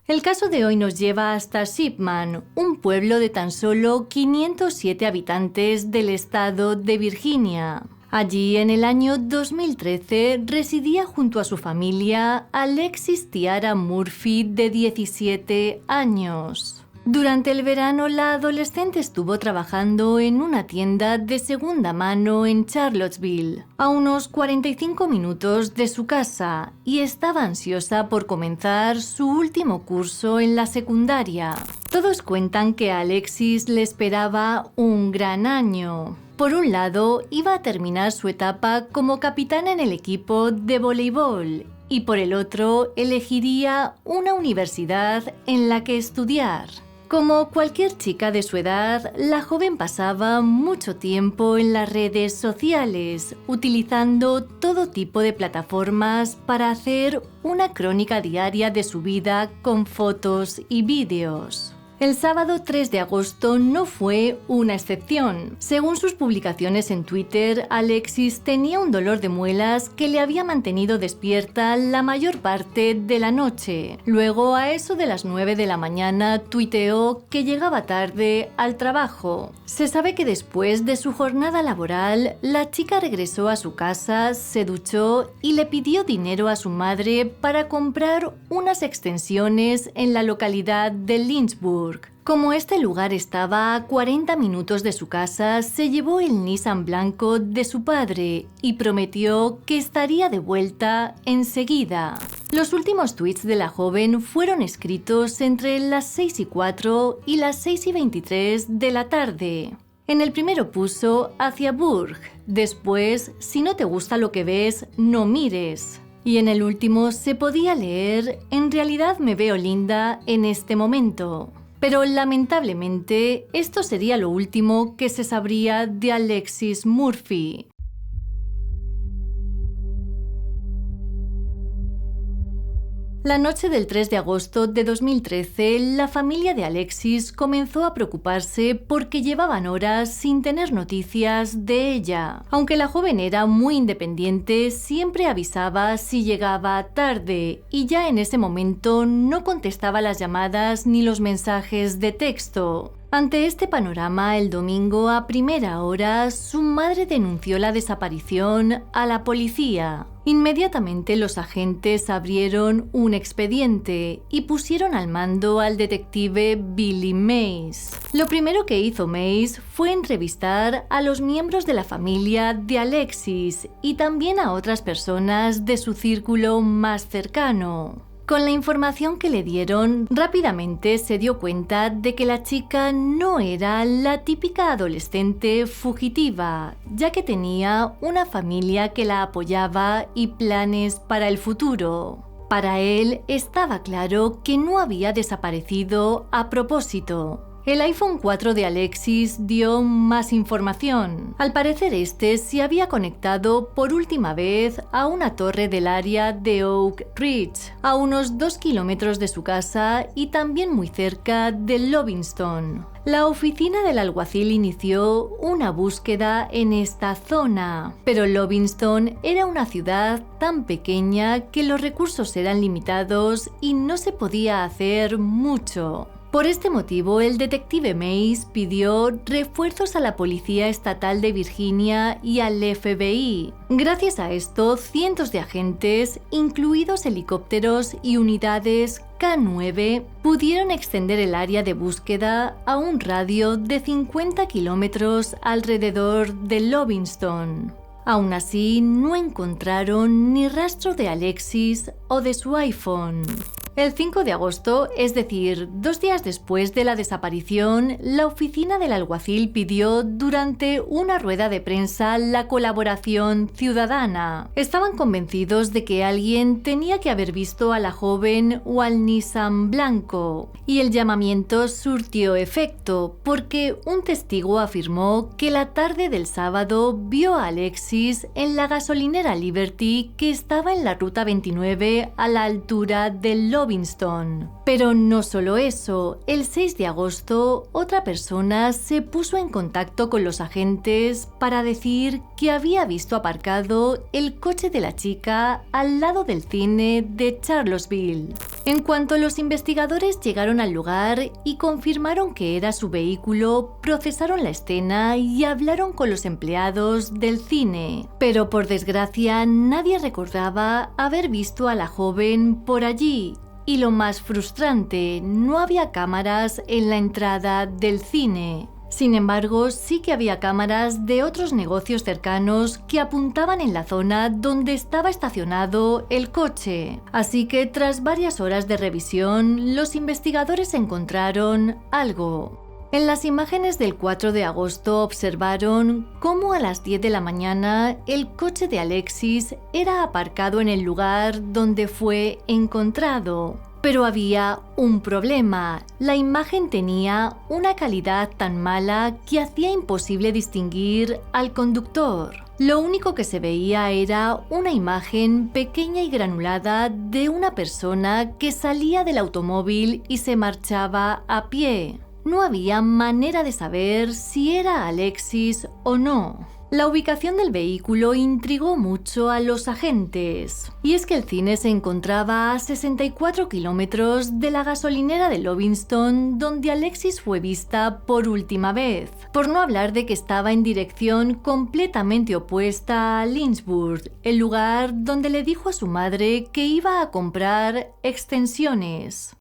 El caso de hoy nos lleva hasta Shipman, un pueblo de tan solo 507 habitantes del estado de Virginia. Allí, en el año 2013, residía junto a su familia Alexis Tiara Murphy, de 17 años. Durante el verano, la adolescente estuvo trabajando en una tienda de segunda mano en Charlottesville, a unos 45 minutos de su casa, y estaba ansiosa por comenzar su último curso en la secundaria. Todos cuentan que a Alexis le esperaba un gran año. Por un lado, iba a terminar su etapa como capitana en el equipo de voleibol, y por el otro, elegiría una universidad en la que estudiar. Como cualquier chica de su edad, la joven pasaba mucho tiempo en las redes sociales, utilizando todo tipo de plataformas para hacer una crónica diaria de su vida con fotos y vídeos. El sábado 3 de agosto no fue una excepción. Según sus publicaciones en Twitter, Alexis tenía un dolor de muelas que le había mantenido despierta la mayor parte de la noche. Luego, a eso de las 9 de la mañana, tuiteó que llegaba tarde al trabajo. Se sabe que después de su jornada laboral, la chica regresó a su casa, se duchó y le pidió dinero a su madre para comprar unas extensiones en la localidad de Lynchburg. Como este lugar estaba a 40 minutos de su casa, se llevó el Nissan blanco de su padre y prometió que estaría de vuelta enseguida. Los últimos tweets de la joven fueron escritos entre las 6:04 y las 6:23 de la tarde. En el primero puso hacia Burg, después, si no te gusta lo que ves, no mires. Y en el último se podía leer, en realidad me veo linda en este momento. Pero lamentablemente, esto sería lo último que se sabría de Alexis Murphy. La noche del 3 de agosto de 2013, la familia de Alexis comenzó a preocuparse porque llevaban horas sin tener noticias de ella. Aunque la joven era muy independiente, siempre avisaba si llegaba tarde y ya en ese momento no contestaba las llamadas ni los mensajes de texto. Ante este panorama, el domingo a primera hora, su madre denunció la desaparición a la policía. Inmediatamente los agentes abrieron un expediente y pusieron al mando al detective Billy Mays. Lo primero que hizo Mays fue entrevistar a los miembros de la familia de Alexis y también a otras personas de su círculo más cercano. Con la información que le dieron, rápidamente se dio cuenta de que la chica no era la típica adolescente fugitiva, ya que tenía una familia que la apoyaba y planes para el futuro. Para él estaba claro que no había desaparecido a propósito. El iPhone 4 de Alexis dio más información. Al parecer este se había conectado por última vez a una torre del área de Oak Ridge, a unos 2 kilómetros de su casa y también muy cerca de Lovingston. La oficina del alguacil inició una búsqueda en esta zona, pero Lovingston era una ciudad tan pequeña que los recursos eran limitados y no se podía hacer mucho. Por este motivo, el detective Mays pidió refuerzos a la Policía Estatal de Virginia y al FBI. Gracias a esto, cientos de agentes, incluidos helicópteros y unidades K-9, pudieron extender el área de búsqueda a un radio de 50 kilómetros alrededor de Lovingston. Aún así, no encontraron ni rastro de Alexis o de su iPhone. El 5 de agosto, es decir, 2 días después de la desaparición, la oficina del alguacil pidió durante una rueda de prensa la colaboración ciudadana. Estaban convencidos de que alguien tenía que haber visto a la joven o al Nissan blanco, y el llamamiento surtió efecto, porque un testigo afirmó que la tarde del sábado vio a Alexis en la gasolinera Liberty que estaba en la ruta 29 a la altura del Lovingston. Pero no solo eso, el 6 de agosto otra persona se puso en contacto con los agentes para decir que había visto aparcado el coche de la chica al lado del cine de Charlottesville. En cuanto los investigadores llegaron al lugar y confirmaron que era su vehículo, procesaron la escena y hablaron con los empleados del cine. Pero por desgracia, nadie recordaba haber visto a la joven por allí. Y lo más frustrante, no había cámaras en la entrada del cine. Sin embargo, sí que había cámaras de otros negocios cercanos que apuntaban en la zona donde estaba estacionado el coche. Así que tras varias horas de revisión, los investigadores encontraron algo. En las imágenes del 4 de agosto observaron cómo a las 10 de la mañana el coche de Alexis era aparcado en el lugar donde fue encontrado. Pero había un problema. La imagen tenía una calidad tan mala que hacía imposible distinguir al conductor. Lo único que se veía era una imagen pequeña y granulada de una persona que salía del automóvil y se marchaba a pie. No había manera de saber si era Alexis o no. La ubicación del vehículo intrigó mucho a los agentes, y es que el cine se encontraba a 64 kilómetros de la gasolinera de Lovingston, donde Alexis fue vista por última vez, por no hablar de que estaba en dirección completamente opuesta a Lynchburg, el lugar donde le dijo a su madre que iba a comprar extensiones.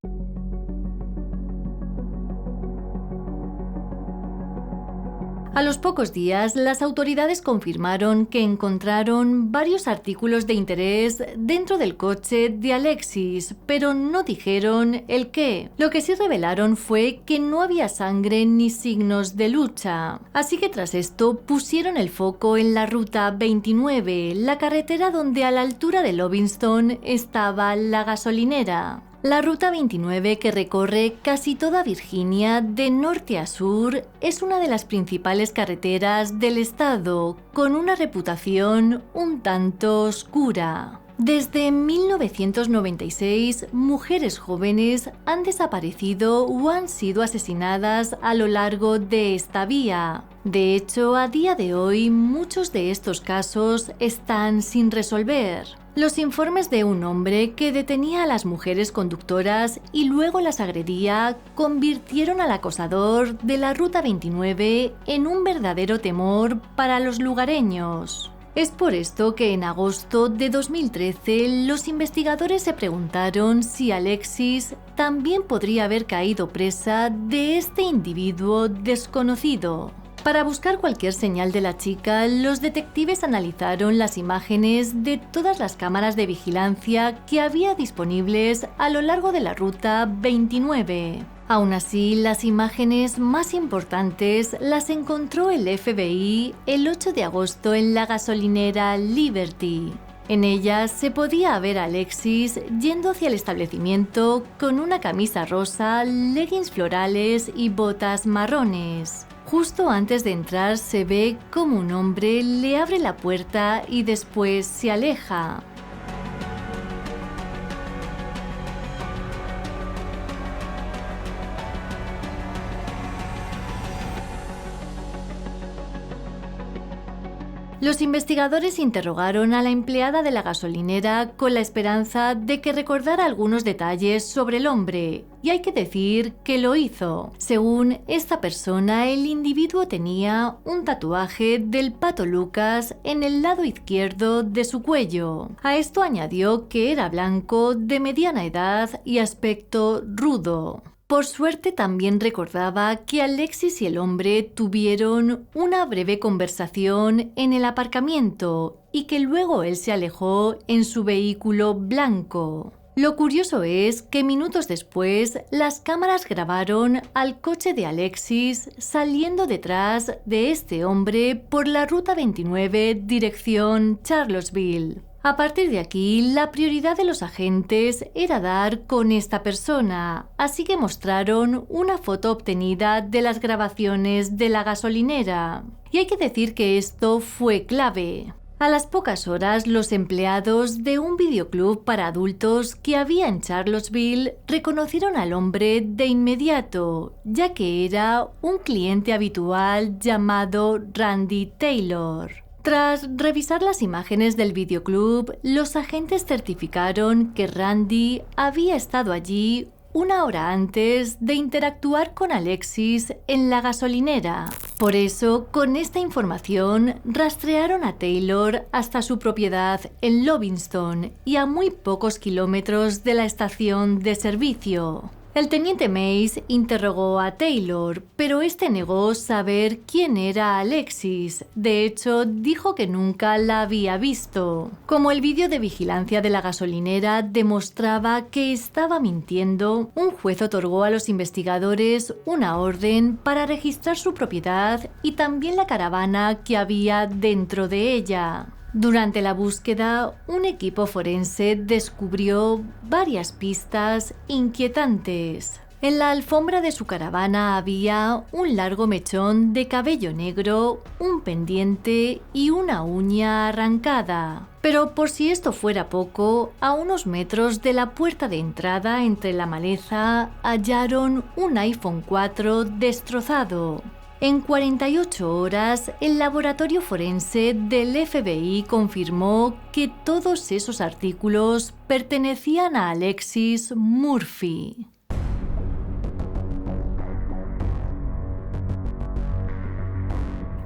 A los pocos días, las autoridades confirmaron que encontraron varios artículos de interés dentro del coche de Alexis, pero no dijeron el qué. Lo que sí revelaron fue que no había sangre ni signos de lucha. Así que tras esto pusieron el foco en la Ruta 29, la carretera donde a la altura de Lovingston estaba la gasolinera. La Ruta 29, que recorre casi toda Virginia de norte a sur, es una de las principales carreteras del estado, con una reputación un tanto oscura. Desde 1996, mujeres jóvenes han desaparecido o han sido asesinadas a lo largo de esta vía. De hecho, a día de hoy, muchos de estos casos están sin resolver. Los informes de un hombre que detenía a las mujeres conductoras y luego las agredía convirtieron al acosador de la Ruta 29 en un verdadero temor para los lugareños. Es por esto que en agosto de 2013 los investigadores se preguntaron si Alexis también podría haber caído presa de este individuo desconocido. Para buscar cualquier señal de la chica, los detectives analizaron las imágenes de todas las cámaras de vigilancia que había disponibles a lo largo de la Ruta 29. Aún así, las imágenes más importantes las encontró el FBI el 8 de agosto en la gasolinera Liberty. En ellas se podía ver a Alexis yendo hacia el establecimiento con una camisa rosa, leggings florales y botas marrones. Justo antes de entrar se ve como un hombre le abre la puerta y después se aleja. Los investigadores interrogaron a la empleada de la gasolinera con la esperanza de que recordara algunos detalles sobre el hombre, y hay que decir que lo hizo. Según esta persona, el individuo tenía un tatuaje del Pato Lucas en el lado izquierdo de su cuello. A esto añadió que era blanco, de mediana edad y aspecto rudo. Por suerte también recordaba que Alexis y el hombre tuvieron una breve conversación en el aparcamiento y que luego él se alejó en su vehículo blanco. Lo curioso es que minutos después las cámaras grabaron al coche de Alexis saliendo detrás de este hombre por la Ruta 29 dirección Charlottesville. A partir de aquí, la prioridad de los agentes era dar con esta persona, así que mostraron una foto obtenida de las grabaciones de la gasolinera. Y hay que decir que esto fue clave. A las pocas horas, los empleados de un videoclub para adultos que había en Charlottesville reconocieron al hombre de inmediato, ya que era un cliente habitual llamado Randy Taylor. Tras revisar las imágenes del videoclub, los agentes certificaron que Randy había estado allí una hora antes de interactuar con Alexis en la gasolinera. Por eso, con esta información, rastrearon a Taylor hasta su propiedad en Lovingston y a muy pocos kilómetros de la estación de servicio. El teniente Mace interrogó a Taylor, pero este negó saber quién era Alexis. De hecho, dijo que nunca la había visto. Como el vídeo de vigilancia de la gasolinera demostraba que estaba mintiendo, un juez otorgó a los investigadores una orden para registrar su propiedad y también la caravana que había dentro de ella. Durante la búsqueda, un equipo forense descubrió varias pistas inquietantes. En la alfombra de su caravana había un largo mechón de cabello negro, un pendiente y una uña arrancada. Pero por si esto fuera poco, a unos metros de la puerta de entrada entre la maleza hallaron un iPhone 4 destrozado. En 48 horas, el laboratorio forense del FBI confirmó que todos esos artículos pertenecían a Alexis Murphy.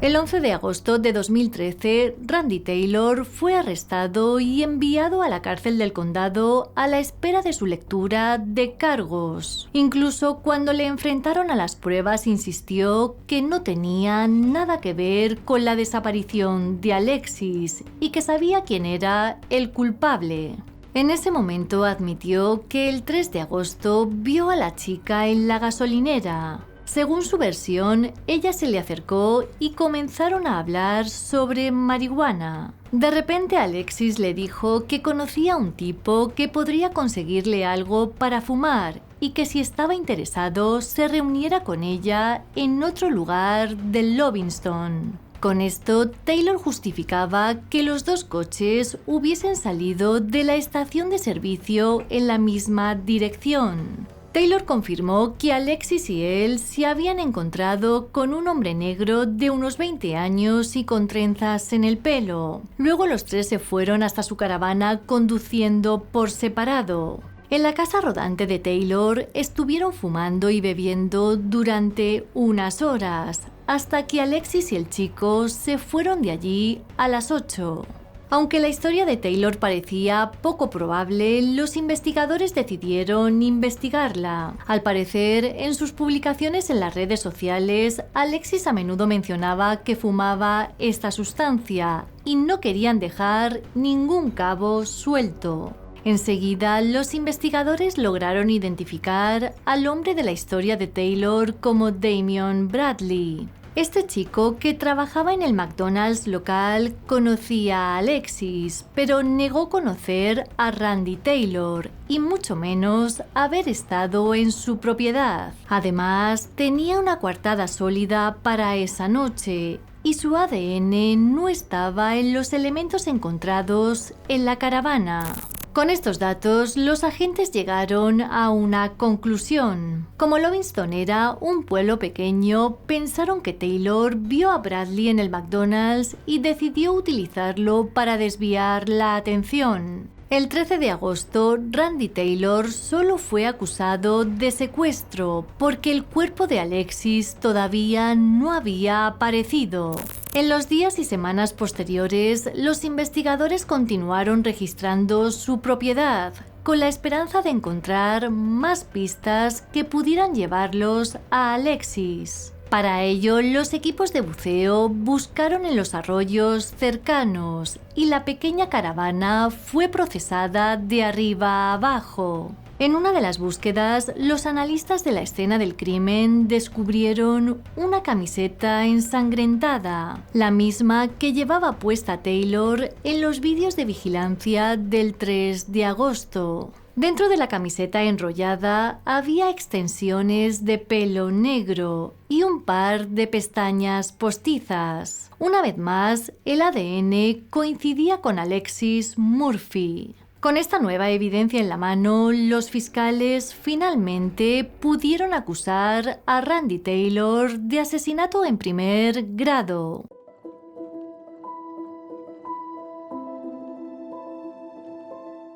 El 11 de agosto de 2013, Randy Taylor fue arrestado y enviado a la cárcel del condado a la espera de su lectura de cargos. Incluso cuando le enfrentaron a las pruebas, insistió que no tenía nada que ver con la desaparición de Alexis y que sabía quién era el culpable. En ese momento admitió que el 3 de agosto vio a la chica en la gasolinera. Según su versión, ella se le acercó y comenzaron a hablar sobre marihuana. De repente Alexis le dijo que conocía a un tipo que podría conseguirle algo para fumar y que si estaba interesado se reuniera con ella en otro lugar de Lovingston. Con esto, Taylor justificaba que los dos coches hubiesen salido de la estación de servicio en la misma dirección. Taylor confirmó que Alexis y él se habían encontrado con un hombre negro de unos 20 años y con trenzas en el pelo. Luego los tres se fueron hasta su caravana conduciendo por separado. En la casa rodante de Taylor estuvieron fumando y bebiendo durante unas horas, hasta que Alexis y el chico se fueron de allí a las 8. Aunque la historia de Taylor parecía poco probable, los investigadores decidieron investigarla. Al parecer, en sus publicaciones en las redes sociales, Alexis a menudo mencionaba que fumaba esta sustancia y no querían dejar ningún cabo suelto. Enseguida, los investigadores lograron identificar al hombre de la historia de Taylor como Damian Bradley. Este chico, que trabajaba en el McDonald's local, conocía a Alexis, pero negó conocer a Randy Taylor y mucho menos haber estado en su propiedad. Además, tenía una coartada sólida para esa noche y su ADN no estaba en los elementos encontrados en la caravana. Con estos datos, los agentes llegaron a una conclusión. Como Lovingston era un pueblo pequeño, pensaron que Taylor vio a Bradley en el McDonald's y decidió utilizarlo para desviar la atención. El 13 de agosto, Randy Taylor solo fue acusado de secuestro porque el cuerpo de Alexis todavía no había aparecido. En los días y semanas posteriores, los investigadores continuaron registrando su propiedad, con la esperanza de encontrar más pistas que pudieran llevarlos a Alexis. Para ello, los equipos de buceo buscaron en los arroyos cercanos y la pequeña caravana fue procesada de arriba a abajo. En una de las búsquedas, los analistas de la escena del crimen descubrieron una camiseta ensangrentada, la misma que llevaba puesta Taylor en los vídeos de vigilancia del 3 de agosto. Dentro de la camiseta enrollada había extensiones de pelo negro y un par de pestañas postizas. Una vez más, el ADN coincidía con Alexis Murphy. Con esta nueva evidencia en la mano, los fiscales finalmente pudieron acusar a Randy Taylor de asesinato en primer grado.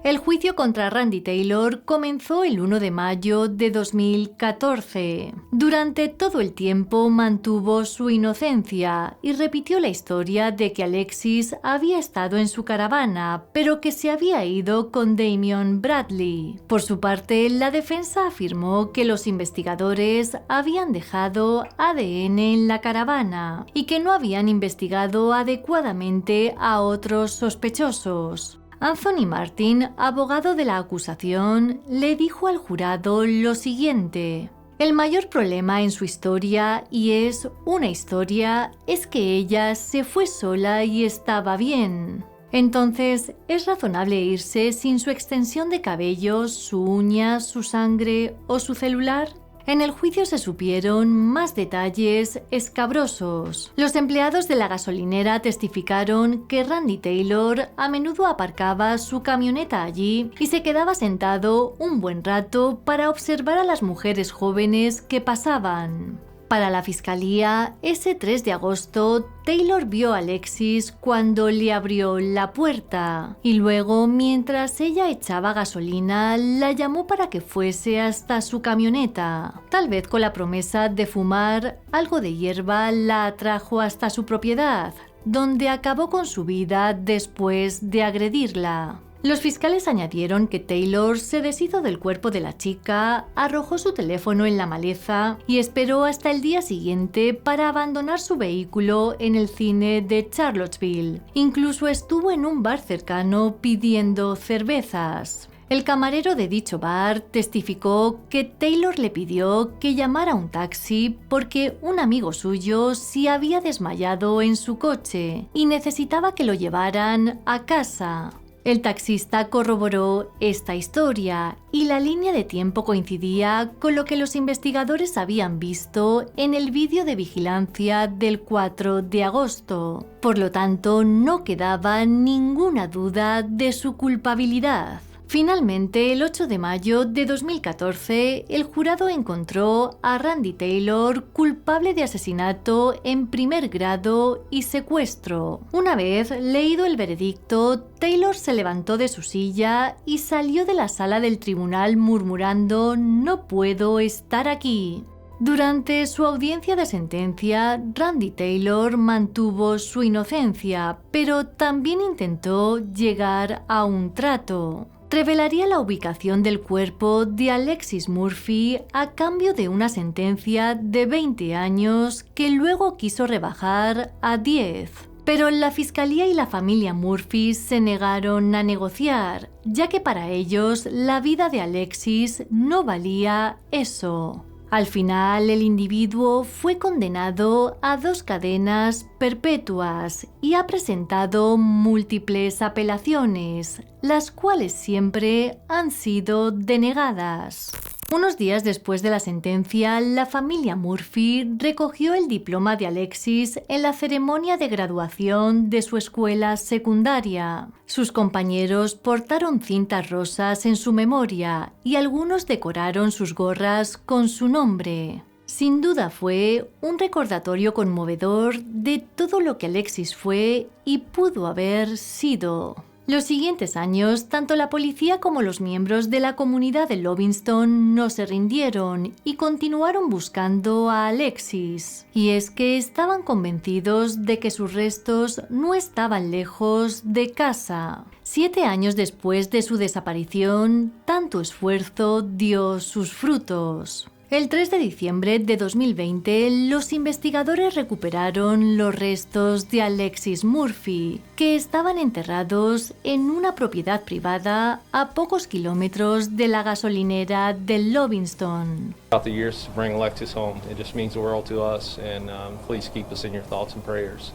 El juicio contra Randy Taylor comenzó el 1 de mayo de 2014. Durante todo el tiempo mantuvo su inocencia y repitió la historia de que Alexis había estado en su caravana, pero que se había ido con Damian Bradley. Por su parte, la defensa afirmó que los investigadores habían dejado ADN en la caravana y que no habían investigado adecuadamente a otros sospechosos. Anthony Martin, abogado de la acusación, le dijo al jurado lo siguiente: el mayor problema en su historia, y es una historia, es que ella se fue sola y estaba bien. Entonces, ¿es razonable irse sin su extensión de cabello, su uña, su sangre o su celular? En el juicio se supieron más detalles escabrosos. Los empleados de la gasolinera testificaron que Randy Taylor a menudo aparcaba su camioneta allí y se quedaba sentado un buen rato para observar a las mujeres jóvenes que pasaban. Para la fiscalía, ese 3 de agosto, Taylor vio a Alexis cuando le abrió la puerta y luego, mientras ella echaba gasolina, la llamó para que fuese hasta su camioneta. Tal vez con la promesa de fumar algo de hierba, la atrajo hasta su propiedad, donde acabó con su vida después de agredirla. Los fiscales añadieron que Taylor se deshizo del cuerpo de la chica, arrojó su teléfono en la maleza y esperó hasta el día siguiente para abandonar su vehículo en el cine de Charlottesville. Incluso estuvo en un bar cercano pidiendo cervezas. El camarero de dicho bar testificó que Taylor le pidió que llamara un taxi porque un amigo suyo se había desmayado en su coche y necesitaba que lo llevaran a casa. El taxista corroboró esta historia y la línea de tiempo coincidía con lo que los investigadores habían visto en el vídeo de vigilancia del 4 de agosto. Por lo tanto, no quedaba ninguna duda de su culpabilidad. Finalmente, el 8 de mayo de 2014, el jurado encontró a Randy Taylor culpable de asesinato en primer grado y secuestro. Una vez leído el veredicto, Taylor se levantó de su silla y salió de la sala del tribunal murmurando: "No puedo estar aquí". Durante su audiencia de sentencia, Randy Taylor mantuvo su inocencia, pero también intentó llegar a un trato. Revelaría la ubicación del cuerpo de Alexis Murphy a cambio de una sentencia de 20 años que luego quiso rebajar a 10. Pero la fiscalía y la familia Murphy se negaron a negociar, ya que para ellos la vida de Alexis no valía eso. Al final, el individuo fue condenado a 2 cadenas perpetuas y ha presentado múltiples apelaciones, las cuales siempre han sido denegadas. Unos días después de la sentencia, la familia Murphy recogió el diploma de Alexis en la ceremonia de graduación de su escuela secundaria. Sus compañeros portaron cintas rosas en su memoria y algunos decoraron sus gorras con su nombre. Sin duda fue un recordatorio conmovedor de todo lo que Alexis fue y pudo haber sido. Los siguientes años, tanto la policía como los miembros de la comunidad de Lovingston no se rindieron y continuaron buscando a Alexis. Y es que estaban convencidos de que sus restos no estaban lejos de casa. 7 años después de su desaparición, tanto esfuerzo dio sus frutos. El 3 de diciembre de 2020, los investigadores recuperaron los restos de Alexis Murphy, que estaban enterrados en una propiedad privada a pocos kilómetros de la gasolinera de Lovingston. Throughout the years to bring Alexis home, it just means the world to us, and please keep us in your thoughts and prayers.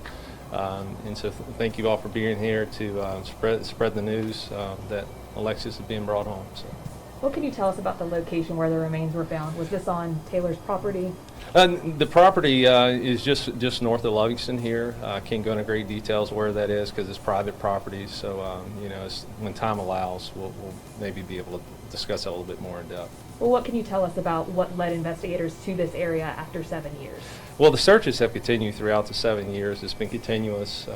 And so thank you all for being here to spread the news that Alexis is being brought home. So. What can you tell us about the location where the remains were found? Was this on Taylor's property? The property is just north of Lovingston here. I can't go into great details where that is because it's private property. So when time allows, we'll maybe be able to discuss that a little bit more in depth. Well, what can you tell us about what led investigators to this area after 7 years? Well, the searches have continued throughout the 7 years. It's been continuous.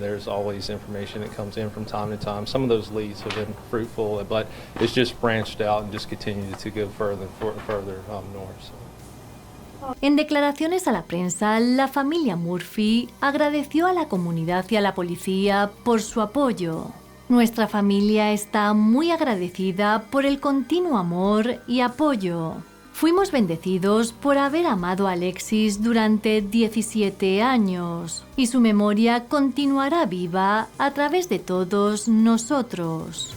There's always information that comes in from time to time. Some of those leads have been fruitful, but it's just branched out and just continued to go further and further north. So. En declaraciones a la prensa, la familia Murphy agradeció a la comunidad y a la policía por su apoyo. Nuestra familia está muy agradecida por el continuo amor y apoyo. Fuimos bendecidos por haber amado a Alexis durante 17 años y su memoria continuará viva a través de todos nosotros.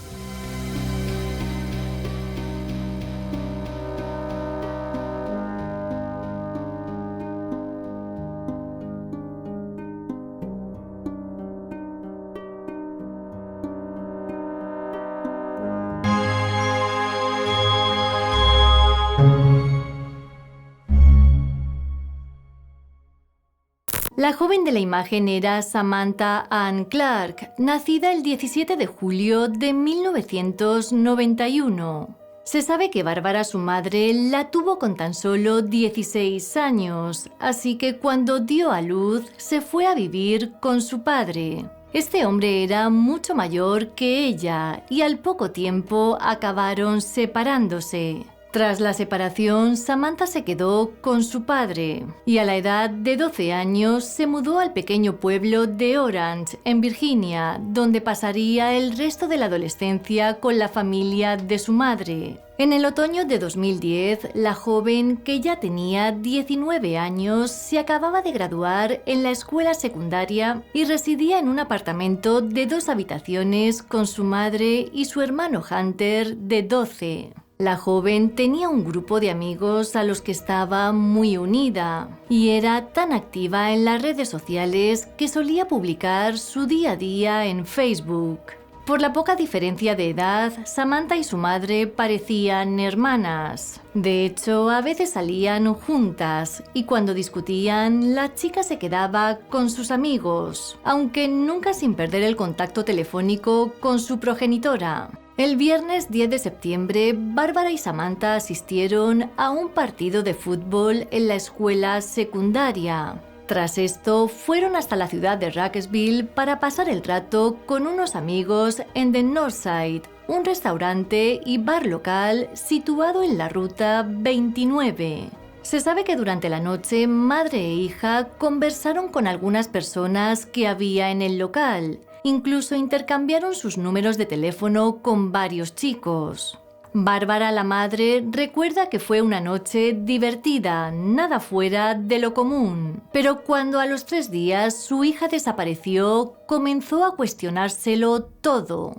La joven de la imagen era Samantha Ann Clark, nacida el 17 de julio de 1991. Se sabe que Bárbara, su madre, la tuvo con tan solo 16 años, así que cuando dio a luz se fue a vivir con su padre. Este hombre era mucho mayor que ella y al poco tiempo acabaron separándose. Tras la separación, Samantha se quedó con su padre y a la edad de 12 años se mudó al pequeño pueblo de Orange, en Virginia, donde pasaría el resto de la adolescencia con la familia de su madre. En el otoño de 2010, la joven, que ya tenía 19 años, se acababa de graduar en la escuela secundaria y residía en un apartamento de 2 habitaciones con su madre y su hermano Hunter, de 12. La joven tenía un grupo de amigos a los que estaba muy unida y era tan activa en las redes sociales que solía publicar su día a día en Facebook. Por la poca diferencia de edad, Samantha y su madre parecían hermanas. De hecho, a veces salían juntas y cuando discutían, la chica se quedaba con sus amigos, aunque nunca sin perder el contacto telefónico con su progenitora. El viernes 10 de septiembre, Bárbara y Samantha asistieron a un partido de fútbol en la escuela secundaria. Tras esto, fueron hasta la ciudad de Racksville para pasar el rato con unos amigos en The Northside, un restaurante y bar local situado en la ruta 29. Se sabe que durante la noche, madre e hija conversaron con algunas personas que había en el local. Incluso intercambiaron sus números de teléfono con varios chicos. Bárbara, la madre, recuerda que fue una noche divertida, nada fuera de lo común. Pero cuando a los 3 días su hija desapareció, comenzó a cuestionárselo todo.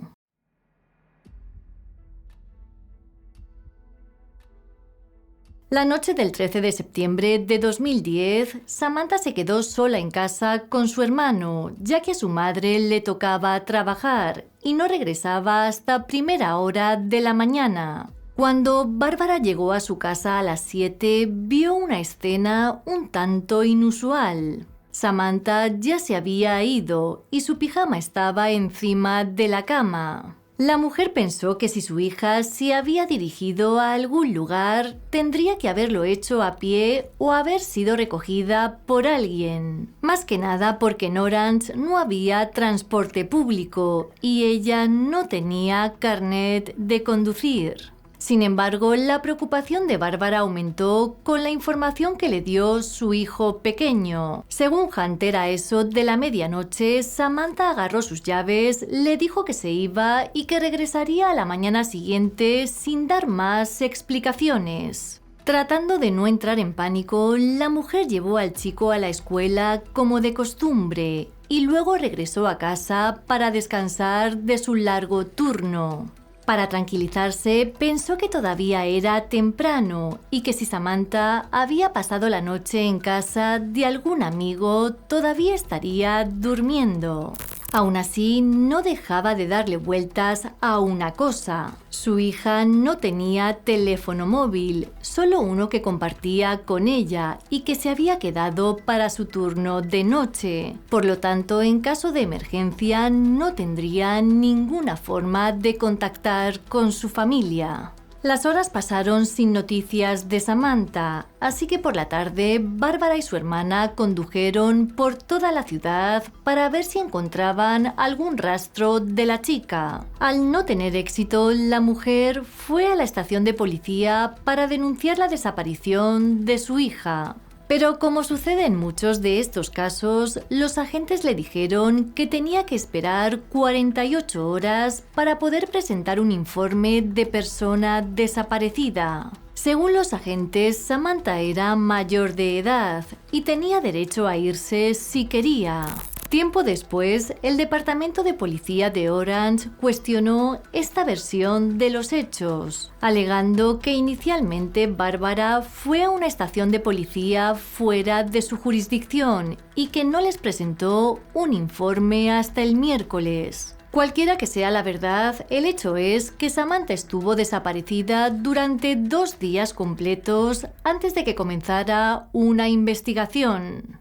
La noche del 13 de septiembre de 2010, Samantha se quedó sola en casa con su hermano, ya que a su madre le tocaba trabajar y no regresaba hasta primera hora de la mañana. Cuando Bárbara llegó a su casa a las 7, vio una escena un tanto inusual. Samantha ya se había ido y su pijama estaba encima de la cama. La mujer pensó que si su hija se había dirigido a algún lugar, tendría que haberlo hecho a pie o haber sido recogida por alguien. Más que nada porque en Orange no había transporte público y ella no tenía carnet de conducir. Sin embargo, la preocupación de Bárbara aumentó con la información que le dio su hijo pequeño. Según Hunter, a eso de la medianoche, Samantha agarró sus llaves, le dijo que se iba y que regresaría a la mañana siguiente sin dar más explicaciones. Tratando de no entrar en pánico, la mujer llevó al chico a la escuela como de costumbre y luego regresó a casa para descansar de su largo turno. Para tranquilizarse, pensó que todavía era temprano y que si Samantha había pasado la noche en casa de algún amigo, todavía estaría durmiendo. Aún así, no dejaba de darle vueltas a una cosa. Su hija no tenía teléfono móvil, solo uno que compartía con ella y que se había quedado para su turno de noche. Por lo tanto, en caso de emergencia, no tendría ninguna forma de contactar con su familia. Las horas pasaron sin noticias de Samantha, así que por la tarde Bárbara y su hermana condujeron por toda la ciudad para ver si encontraban algún rastro de la chica. Al no tener éxito, la mujer fue a la estación de policía para denunciar la desaparición de su hija. Pero como sucede en muchos de estos casos, los agentes le dijeron que tenía que esperar 48 horas para poder presentar un informe de persona desaparecida. Según los agentes, Samantha era mayor de edad y tenía derecho a irse si quería. Tiempo después, el Departamento de Policía de Orange cuestionó esta versión de los hechos, alegando que inicialmente Bárbara fue a una estación de policía fuera de su jurisdicción y que no les presentó un informe hasta el miércoles. Cualquiera que sea la verdad, el hecho es que Samantha estuvo desaparecida durante 2 días completos antes de que comenzara una investigación.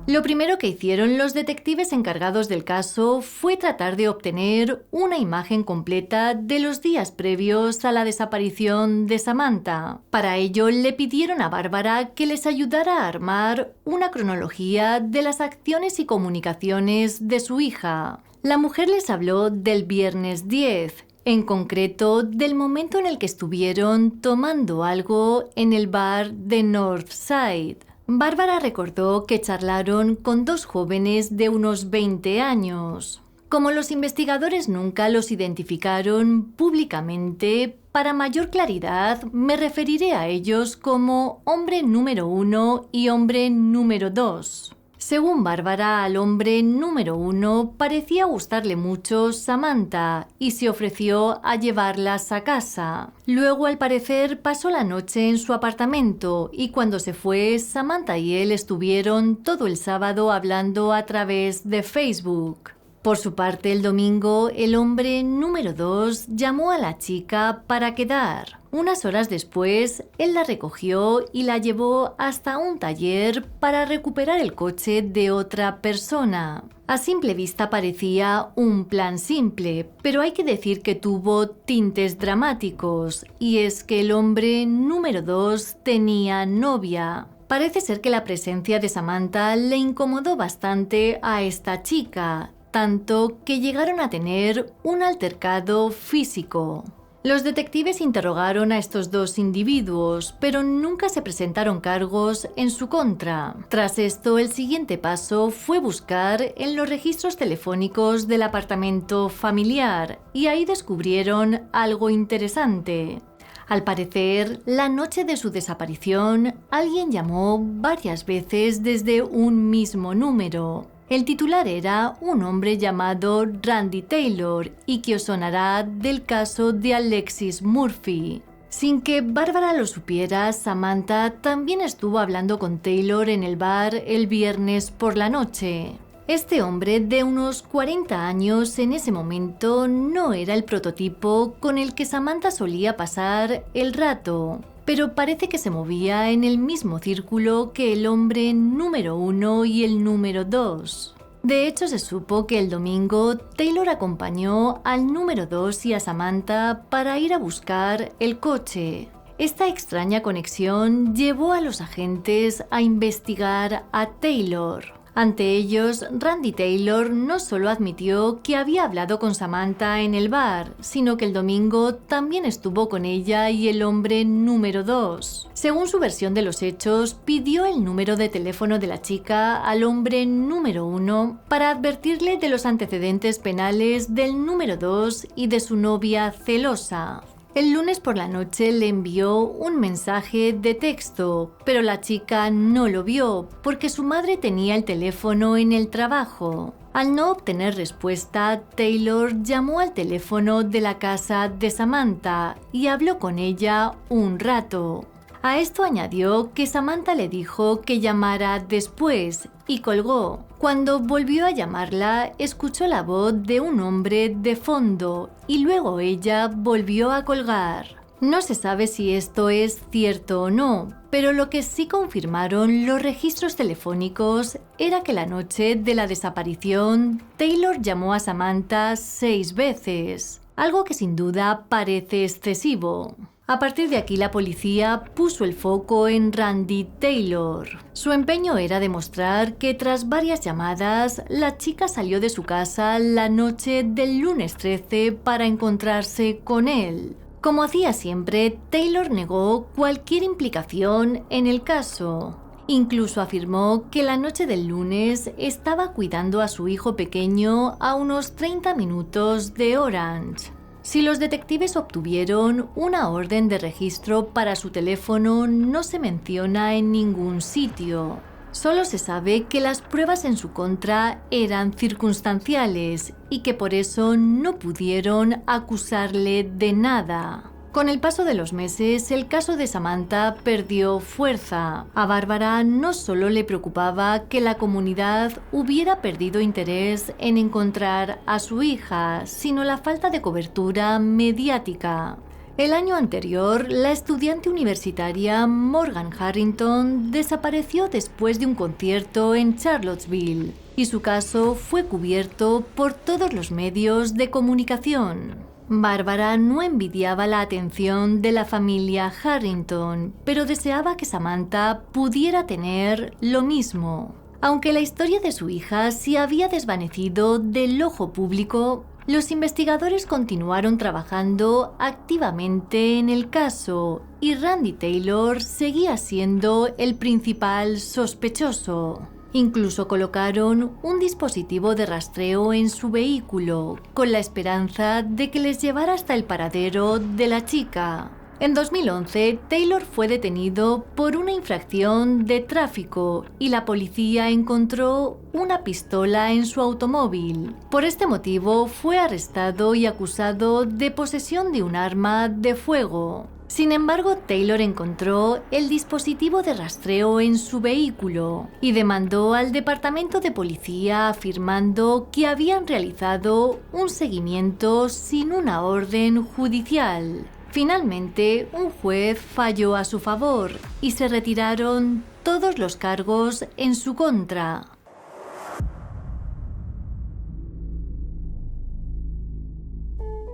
Lo primero que hicieron los detectives encargados del caso fue tratar de obtener una imagen completa de los días previos a la desaparición de Samantha. Para ello, le pidieron a Bárbara que les ayudara a armar una cronología de las acciones y comunicaciones de su hija. La mujer les habló del viernes 10, en concreto del momento en el que estuvieron tomando algo en el bar de Northside. Bárbara recordó que charlaron con 2 jóvenes de unos 20 años. Como los investigadores nunca los identificaron públicamente, para mayor claridad me referiré a ellos como hombre número 1 y hombre número 2. Según Bárbara, al hombre número 1 parecía gustarle mucho Samantha y se ofreció a llevarlas a casa. Luego, al parecer, pasó la noche en su apartamento y cuando se fue, Samantha y él estuvieron todo el sábado hablando a través de Facebook. Por su parte, el domingo, el hombre número 2 llamó a la chica para quedar. Unas horas después, él la recogió y la llevó hasta un taller para recuperar el coche de otra persona. A simple vista parecía un plan simple, pero hay que decir que tuvo tintes dramáticos, y es que el hombre número 2 tenía novia. Parece ser que la presencia de Samantha le incomodó bastante a esta chica, tanto que llegaron a tener un altercado físico. Los detectives interrogaron a estos 2 individuos, pero nunca se presentaron cargos en su contra. Tras esto, el siguiente paso fue buscar en los registros telefónicos del apartamento familiar, y ahí descubrieron algo interesante. Al parecer, la noche de su desaparición, alguien llamó varias veces desde un mismo número. El titular era un hombre llamado Randy Taylor y que os sonará del caso de Alexis Murphy. Sin que Bárbara lo supiera, Samantha también estuvo hablando con Taylor en el bar el viernes por la noche. Este hombre de unos 40 años en ese momento no era el prototipo con el que Samantha solía pasar el rato, pero parece que se movía en el mismo círculo que el hombre número 1 y el número 2. De hecho, se supo que el domingo Taylor acompañó al número 2 y a Samantha para ir a buscar el coche. Esta extraña conexión llevó a los agentes a investigar a Taylor. Ante ellos, Randy Taylor no solo admitió que había hablado con Samantha en el bar, sino que el domingo también estuvo con ella y el hombre número 2. Según su versión de los hechos, pidió el número de teléfono de la chica al hombre número 1 para advertirle de los antecedentes penales del número 2 y de su novia celosa. El lunes por la noche le envió un mensaje de texto, pero la chica no lo vio porque su madre tenía el teléfono en el trabajo. Al no obtener respuesta, Taylor llamó al teléfono de la casa de Samantha y habló con ella un rato. A esto añadió que Samantha le dijo que llamara después y colgó. Cuando volvió a llamarla, escuchó la voz de un hombre de fondo y luego ella volvió a colgar. No se sabe si esto es cierto o no, pero lo que sí confirmaron los registros telefónicos era que la noche de la desaparición, Taylor llamó a Samantha 6 veces, algo que sin duda parece excesivo. A partir de aquí la policía puso el foco en Randy Taylor. Su empeño era demostrar que tras varias llamadas, la chica salió de su casa la noche del lunes 13 para encontrarse con él. Como hacía siempre, Taylor negó cualquier implicación en el caso. Incluso afirmó que la noche del lunes estaba cuidando a su hijo pequeño a unos 30 minutos de Orange. Si los detectives obtuvieron una orden de registro para su teléfono, no se menciona en ningún sitio. Solo se sabe que las pruebas en su contra eran circunstanciales y que por eso no pudieron acusarle de nada. Con el paso de los meses, el caso de Samantha perdió fuerza. A Bárbara no solo le preocupaba que la comunidad hubiera perdido interés en encontrar a su hija, sino la falta de cobertura mediática. El año anterior, la estudiante universitaria Morgan Harrington desapareció después de un concierto en Charlottesville y su caso fue cubierto por todos los medios de comunicación. Bárbara no envidiaba la atención de la familia Harrington, pero deseaba que Samantha pudiera tener lo mismo. Aunque la historia de su hija se había desvanecido del ojo público, los investigadores continuaron trabajando activamente en el caso y Randy Taylor seguía siendo el principal sospechoso. Incluso colocaron un dispositivo de rastreo en su vehículo con la esperanza de que les llevara hasta el paradero de la chica. En 2011, Taylor fue detenido por una infracción de tráfico y la policía encontró una pistola en su automóvil. Por este motivo, fue arrestado y acusado de posesión de un arma de fuego. Sin embargo, Taylor encontró el dispositivo de rastreo en su vehículo y demandó al departamento de policía afirmando que habían realizado un seguimiento sin una orden judicial. Finalmente, un juez falló a su favor y se retiraron todos los cargos en su contra.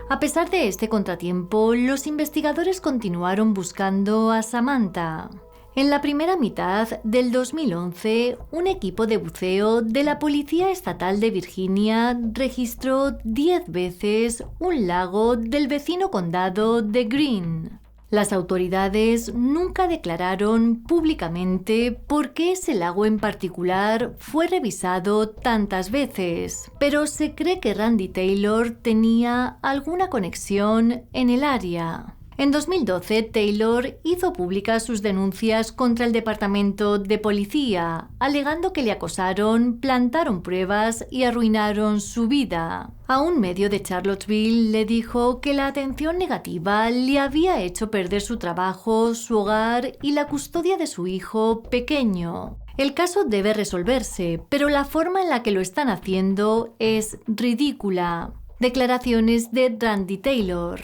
A pesar de este contratiempo, los investigadores continuaron buscando a Samantha. En la primera mitad del 2011, un equipo de buceo de la Policía Estatal de Virginia registró 10 veces un lago del vecino condado de Greene. Las autoridades nunca declararon públicamente por qué ese lago en particular fue revisado tantas veces, pero se cree que Randy Taylor tenía alguna conexión en el área. En 2012, Taylor hizo públicas sus denuncias contra el departamento de policía, alegando que le acosaron, plantaron pruebas y arruinaron su vida. A un medio de Charlottesville le dijo que la atención negativa le había hecho perder su trabajo, su hogar y la custodia de su hijo pequeño. El caso debe resolverse, pero la forma en la que lo están haciendo es ridícula. Declaraciones de Randy Taylor.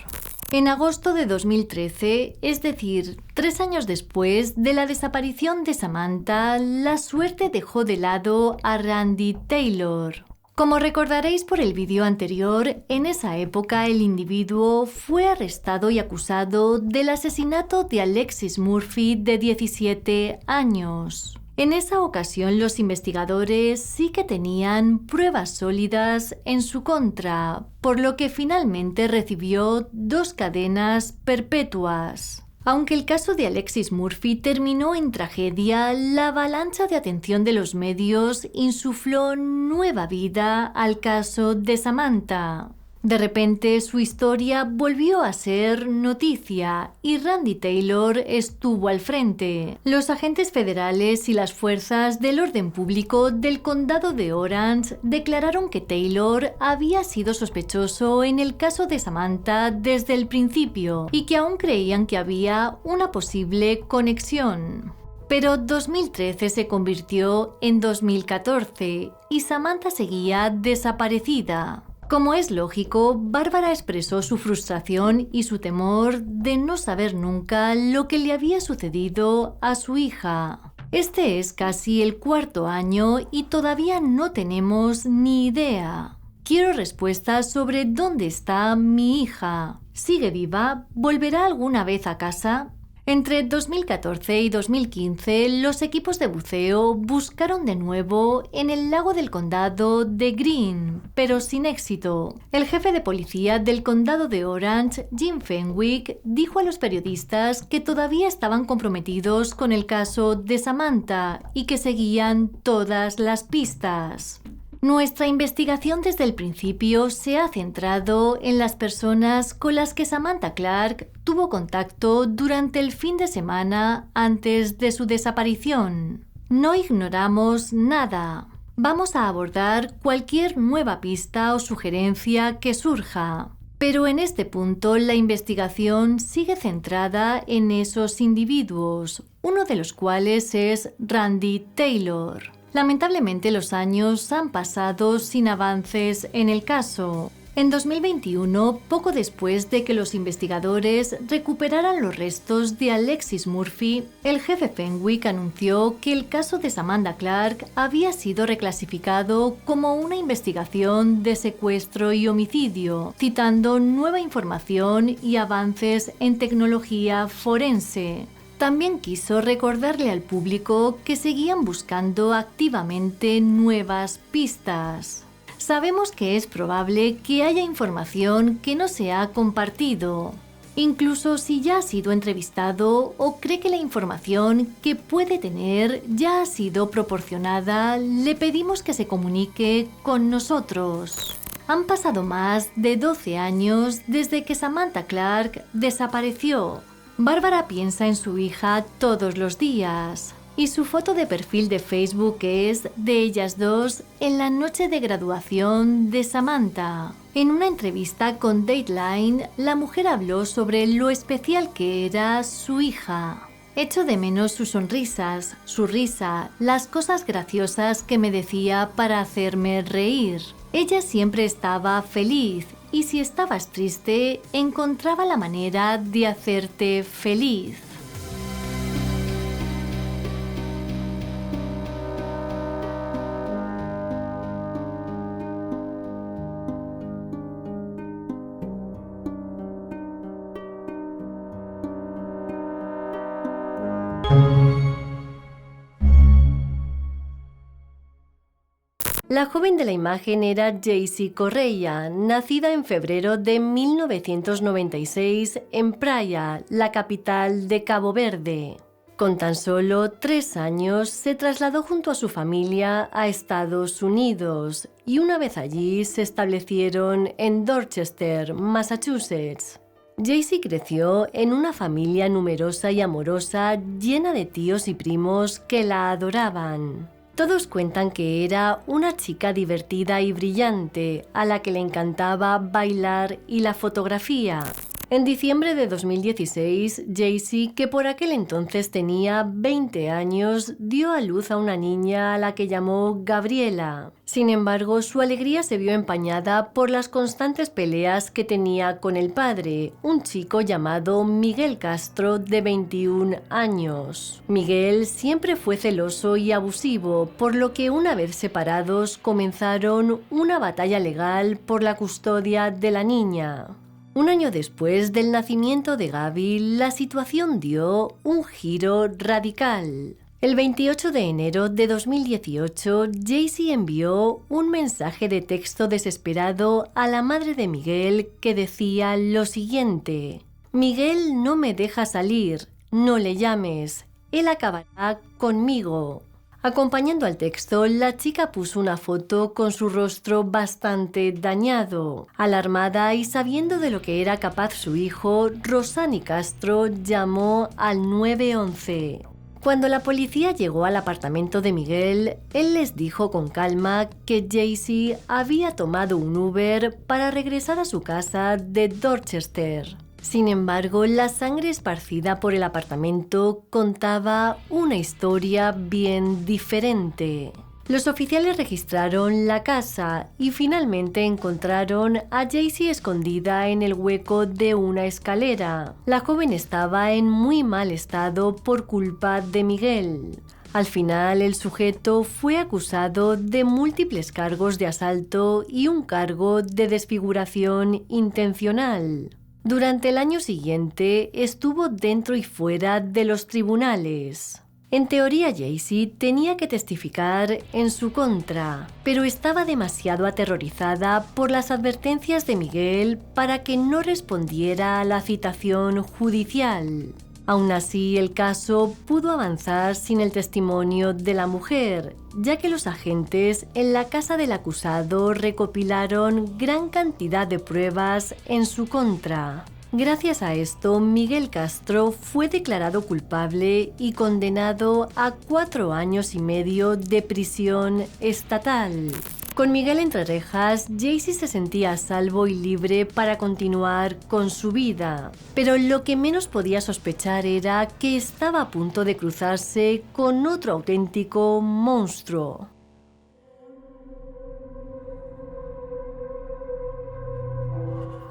En agosto de 2013, es decir, 3 años después de la desaparición de Samantha, la suerte dejó de lado a Randy Taylor. Como recordaréis por el vídeo anterior, en esa época el individuo fue arrestado y acusado del asesinato de Alexis Murphy de 17 años. En esa ocasión los investigadores sí que tenían pruebas sólidas en su contra, por lo que finalmente recibió 2 cadenas perpetuas. Aunque el caso de Alexis Murphy terminó en tragedia, la avalancha de atención de los medios insufló nueva vida al caso de Samantha. De repente, su historia volvió a ser noticia y Randy Taylor estuvo al frente. Los agentes federales y las fuerzas del orden público del condado de Orange declararon que Taylor había sido sospechoso en el caso de Samantha desde el principio y que aún creían que había una posible conexión. Pero 2013 se convirtió en 2014 y Samantha seguía desaparecida. Como es lógico, Bárbara expresó su frustración y su temor de no saber nunca lo que le había sucedido a su hija. Este es casi el 4º año y todavía no tenemos ni idea. Quiero respuestas sobre dónde está mi hija. ¿Sigue viva? ¿Volverá alguna vez a casa? Entre 2014 y 2015, los equipos de buceo buscaron de nuevo en el lago del condado de Greene, pero sin éxito. El jefe de policía del condado de Orange, Jim Fenwick, dijo a los periodistas que todavía estaban comprometidos con el caso de Samantha y que seguían todas las pistas. Nuestra investigación desde el principio se ha centrado en las personas con las que Samantha Clark tuvo contacto durante el fin de semana antes de su desaparición. No ignoramos nada. Vamos a abordar cualquier nueva pista o sugerencia que surja. Pero en este punto la investigación sigue centrada en esos individuos, uno de los cuales es Randy Taylor. Lamentablemente los años han pasado sin avances en el caso. En 2021, poco después de que los investigadores recuperaran los restos de Alexis Murphy, el jefe Fenwick anunció que el caso de Samantha Clark había sido reclasificado como una investigación de secuestro y homicidio, citando nueva información y avances en tecnología forense. También quiso recordarle al público que seguían buscando activamente nuevas pistas. Sabemos que es probable que haya información que no se ha compartido, incluso si ya ha sido entrevistado o cree que la información que puede tener ya ha sido proporcionada, le pedimos que se comunique con nosotros. Han pasado más de 12 años desde que Samantha Clark desapareció. Bárbara piensa en su hija todos los días y su foto de perfil de Facebook es de ellas dos en la noche de graduación de Samantha. En una entrevista con Dateline, la mujer habló sobre lo especial que era su hija. Echo de menos sus sonrisas, su risa, las cosas graciosas que me decía para hacerme reír. Ella siempre estaba feliz. Y si estabas triste, encontraba la manera de hacerte feliz. La joven de la imagen era Jaycee Correia, nacida en febrero de 1996 en Praia, la capital de Cabo Verde. Con tan solo 3 años se trasladó junto a su familia a Estados Unidos y una vez allí se establecieron en Dorchester, Massachusetts. Jaycee creció en una familia numerosa y amorosa llena de tíos y primos que la adoraban. Todos cuentan que era una chica divertida y brillante, a la que le encantaba bailar y la fotografía. En diciembre de 2016, Jaycee, que por aquel entonces tenía 20 años, dio a luz a una niña a la que llamó Gabriela. Sin embargo, su alegría se vio empañada por las constantes peleas que tenía con el padre, un chico llamado Miguel Castro, de 21 años. Miguel siempre fue celoso y abusivo, por lo que una vez separados comenzaron una batalla legal por la custodia de la niña. Un año después del nacimiento de Gaby, la situación dio un giro radical. El 28 de enero de 2018, Jaycee envió un mensaje de texto desesperado a la madre de Miguel que decía lo siguiente: «Miguel no me deja salir, no le llames, él acabará conmigo». Acompañando al texto, la chica puso una foto con su rostro bastante dañado. Alarmada y sabiendo de lo que era capaz su hijo, Rosani Castro llamó al 911. Cuando la policía llegó al apartamento de Miguel, él les dijo con calma que Jaycee había tomado un Uber para regresar a su casa de Dorchester. Sin embargo, la sangre esparcida por el apartamento contaba una historia bien diferente. Los oficiales registraron la casa y finalmente encontraron a Jaycee escondida en el hueco de una escalera. La joven estaba en muy mal estado por culpa de Miguel. Al final, el sujeto fue acusado de múltiples cargos de asalto y un cargo de desfiguración intencional. Durante el año siguiente, estuvo dentro y fuera de los tribunales. En teoría, Jaycee tenía que testificar en su contra, pero estaba demasiado aterrorizada por las advertencias de Miguel para que no respondiera a la citación judicial. Aún así, el caso pudo avanzar sin el testimonio de la mujer, ya que los agentes en la casa del acusado recopilaron gran cantidad de pruebas en su contra. Gracias a esto, Miguel Castro fue declarado culpable y condenado a 4 años y medio de prisión estatal. Con Miguel entre rejas, Jaycee se sentía a salvo y libre para continuar con su vida. Pero lo que menos podía sospechar era que estaba a punto de cruzarse con otro auténtico monstruo.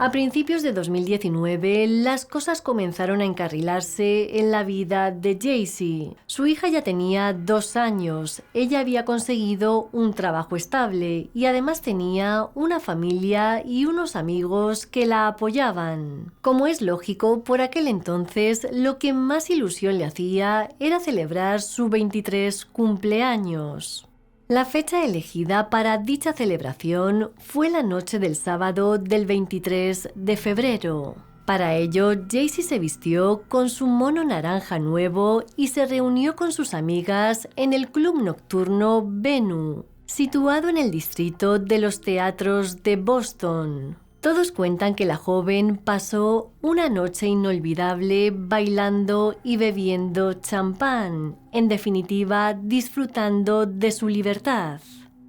A principios de 2019, las cosas comenzaron a encarrilarse en la vida de Jaycee. Su hija ya tenía 2 años, ella había conseguido un trabajo estable y además tenía una familia y unos amigos que la apoyaban. Como es lógico, por aquel entonces lo que más ilusión le hacía era celebrar su 23 cumpleaños. La fecha elegida para dicha celebración fue la noche del sábado del 23 de febrero. Para ello, Jaycee se vistió con su mono naranja nuevo y se reunió con sus amigas en el club nocturno Venue, situado en el distrito de los teatros de Boston. Todos cuentan que la joven pasó una noche inolvidable bailando y bebiendo champán, en definitiva disfrutando de su libertad.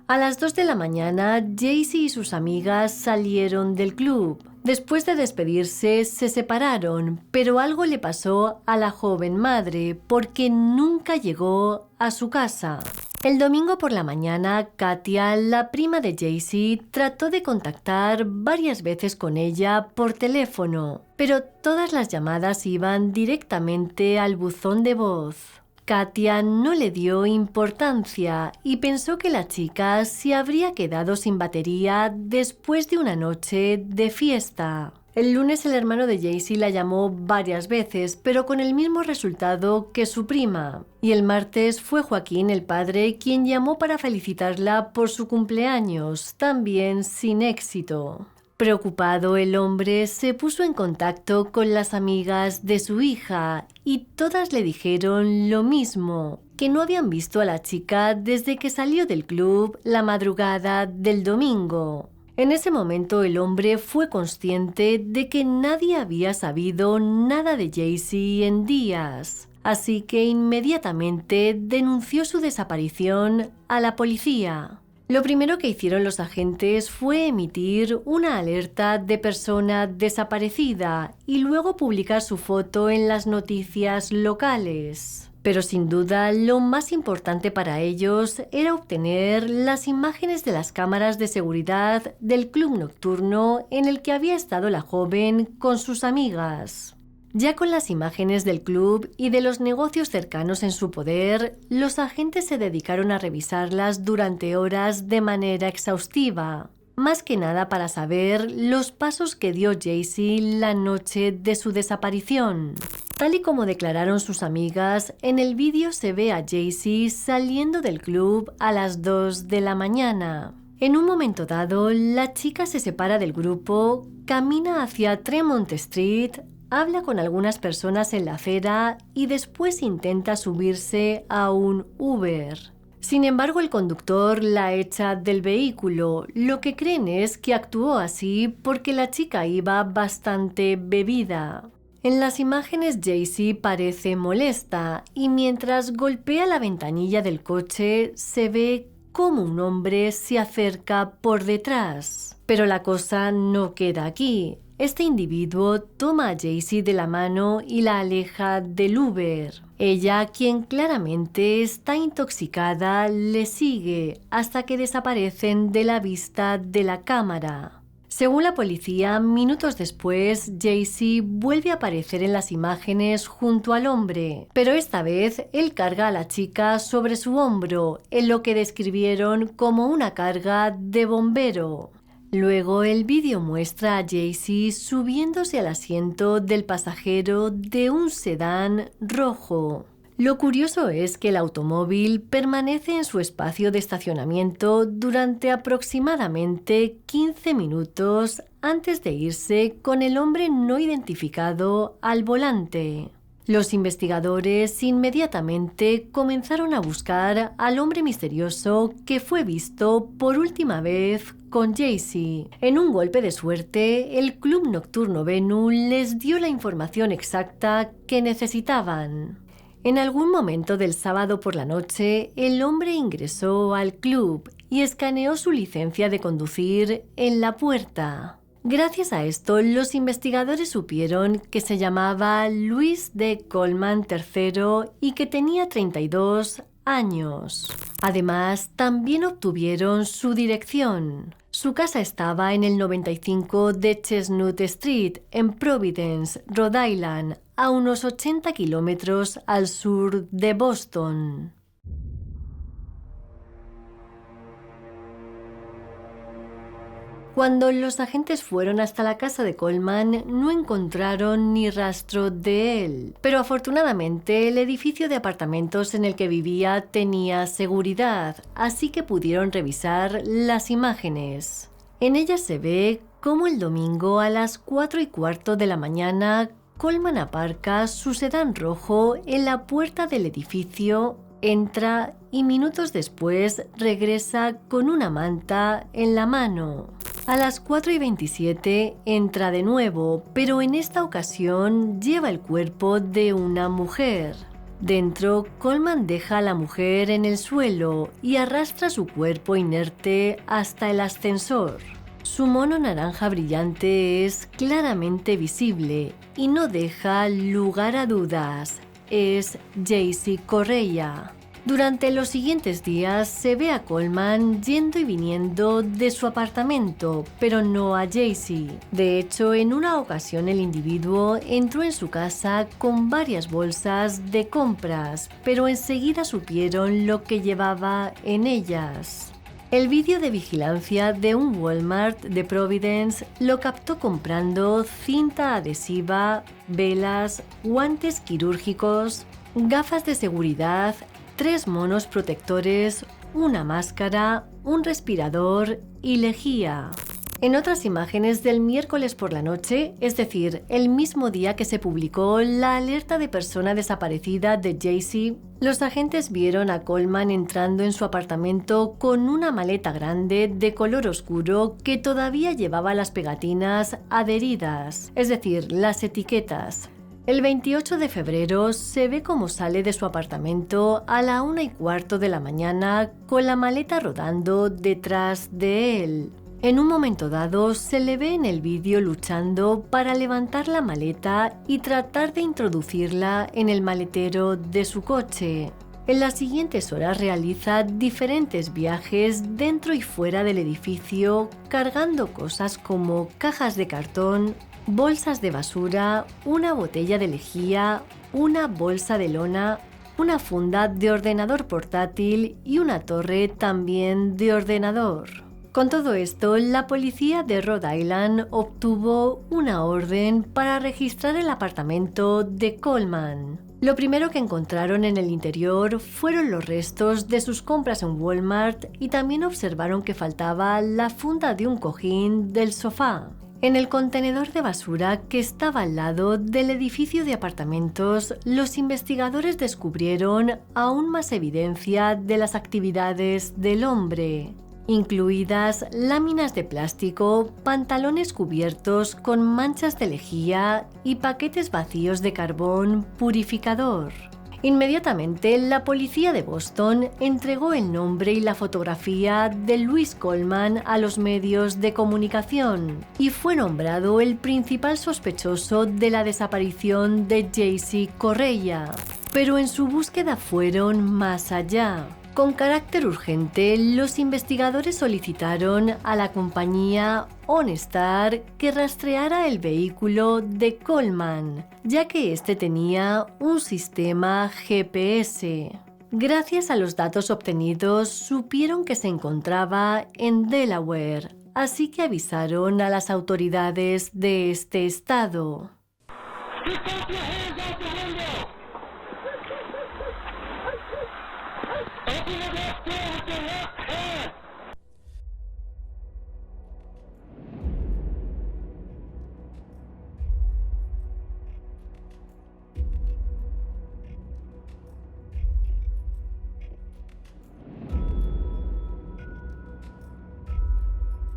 A las 2 de la mañana, Jaycee y sus amigas salieron del club. Después de despedirse, se separaron, pero algo le pasó a la joven madre porque nunca llegó a su casa. El domingo por la mañana, Katia, la prima de Jaycee, trató de contactar varias veces con ella por teléfono, pero todas las llamadas iban directamente al buzón de voz. Katia no le dio importancia y pensó que la chica se habría quedado sin batería después de una noche de fiesta. El lunes el hermano de Jaycee la llamó varias veces, pero con el mismo resultado que su prima. Y el martes fue Joaquín, el padre, quien llamó para felicitarla por su cumpleaños, también sin éxito. Preocupado, el hombre se puso en contacto con las amigas de su hija y todas le dijeron lo mismo, que no habían visto a la chica desde que salió del club la madrugada del domingo. En ese momento el hombre fue consciente de que nadie había sabido nada de Jaycee en días, así que inmediatamente denunció su desaparición a la policía. Lo primero que hicieron los agentes fue emitir una alerta de persona desaparecida y luego publicar su foto en las noticias locales. Pero sin duda lo más importante para ellos era obtener las imágenes de las cámaras de seguridad del club nocturno en el que había estado la joven con sus amigas. Ya con las imágenes del club y de los negocios cercanos en su poder, los agentes se dedicaron a revisarlas durante horas de manera exhaustiva, más que nada para saber los pasos que dio Jaycee la noche de su desaparición. Tal y como declararon sus amigas, en el vídeo se ve a Jaycee saliendo del club a las 2 de la mañana. En un momento dado, la chica se separa del grupo, camina hacia Tremont Street, habla con algunas personas en la acera y después intenta subirse a un Uber. Sin embargo, el conductor la echa del vehículo. Lo que creen es que actuó así porque la chica iba bastante bebida. En las imágenes, Jaycee parece molesta y mientras golpea la ventanilla del coche se ve cómo un hombre se acerca por detrás. Pero la cosa no queda aquí. este individuo toma a Jaycee de la mano y la aleja del Uber. Ella, quien claramente está intoxicada, le sigue hasta que desaparecen de la vista de la cámara. Según la policía, minutos después, Jaycee vuelve a aparecer en las imágenes junto al hombre, pero esta vez él carga a la chica sobre su hombro, en lo que describieron como una carga de bombero. Luego el vídeo muestra a Jaycee subiéndose al asiento del pasajero de un sedán rojo. Lo curioso es que el automóvil permanece en su espacio de estacionamiento durante aproximadamente 15 minutos antes de irse con el hombre no identificado al volante. Los investigadores inmediatamente comenzaron a buscar al hombre misterioso que fue visto por última vez con Jaycee. En un golpe de suerte, el club nocturno Venue les dio la información exacta que necesitaban. En algún momento del sábado por la noche, el hombre ingresó al club y escaneó su licencia de conducir en la puerta. Gracias a esto, los investigadores supieron que se llamaba Louis D. Coleman III y que tenía 32 años. Además, también obtuvieron su dirección. Su casa estaba en el 95 de Chestnut Street, en Providence, Rhode Island, a unos 80 kilómetros al sur de Boston. Cuando los agentes fueron hasta la casa de Coleman, no encontraron ni rastro de él. Pero afortunadamente, el edificio de apartamentos en el que vivía tenía seguridad, así que pudieron revisar las imágenes. En ellas se ve cómo el domingo a las 4:15 de la mañana, Coleman aparca su sedán rojo en la puerta del edificio, entra y minutos después regresa con una manta en la mano. A las 4:27 entra de nuevo, pero en esta ocasión lleva el cuerpo de una mujer. Dentro, Coleman deja a la mujer en el suelo y arrastra su cuerpo inerte hasta el ascensor. Su mono naranja brillante es claramente visible y no deja lugar a dudas. Es Jaycee Correia. Durante los siguientes días se ve a Coleman yendo y viniendo de su apartamento, pero no a Jaycee. De hecho, en una ocasión el individuo entró en su casa con varias bolsas de compras, pero enseguida supieron lo que llevaba en ellas. El vídeo de vigilancia de un Walmart de Providence lo captó comprando cinta adhesiva, velas, guantes quirúrgicos, gafas de seguridad, 3 monos protectores, una máscara, un respirador y lejía. En otras imágenes del miércoles por la noche, es decir, el mismo día que se publicó la alerta de persona desaparecida de Jaycee, los agentes vieron a Coleman entrando en su apartamento con una maleta grande de color oscuro que todavía llevaba las pegatinas adheridas, es decir, las etiquetas. El 28 de febrero se ve cómo sale de su apartamento a la 1:15 de la mañana con la maleta rodando detrás de él. En un momento dado se le ve en el vídeo luchando para levantar la maleta y tratar de introducirla en el maletero de su coche. En las siguientes horas realiza diferentes viajes dentro y fuera del edificio, cargando cosas como cajas de cartón, bolsas de basura, una botella de lejía, una bolsa de lona, una funda de ordenador portátil y una torre también de ordenador. Con todo esto, la policía de Rhode Island obtuvo una orden para registrar el apartamento de Coleman. Lo primero que encontraron en el interior fueron los restos de sus compras en Walmart y también observaron que faltaba la funda de un cojín del sofá. En el contenedor de basura que estaba al lado del edificio de apartamentos, los investigadores descubrieron aún más evidencia de las actividades del hombre, incluidas láminas de plástico, pantalones cubiertos con manchas de lejía y paquetes vacíos de carbón purificador. Inmediatamente, la policía de Boston entregó el nombre y la fotografía de Louis Coleman a los medios de comunicación y fue nombrado el principal sospechoso de la desaparición de Jaycee Correia. Pero en su búsqueda fueron más allá. Con carácter urgente, los investigadores solicitaron a la compañía OnStar que rastreara el vehículo de Coleman, ya que este tenía un sistema GPS. Gracias a los datos obtenidos, supieron que se encontraba en Delaware, así que avisaron a las autoridades de este estado.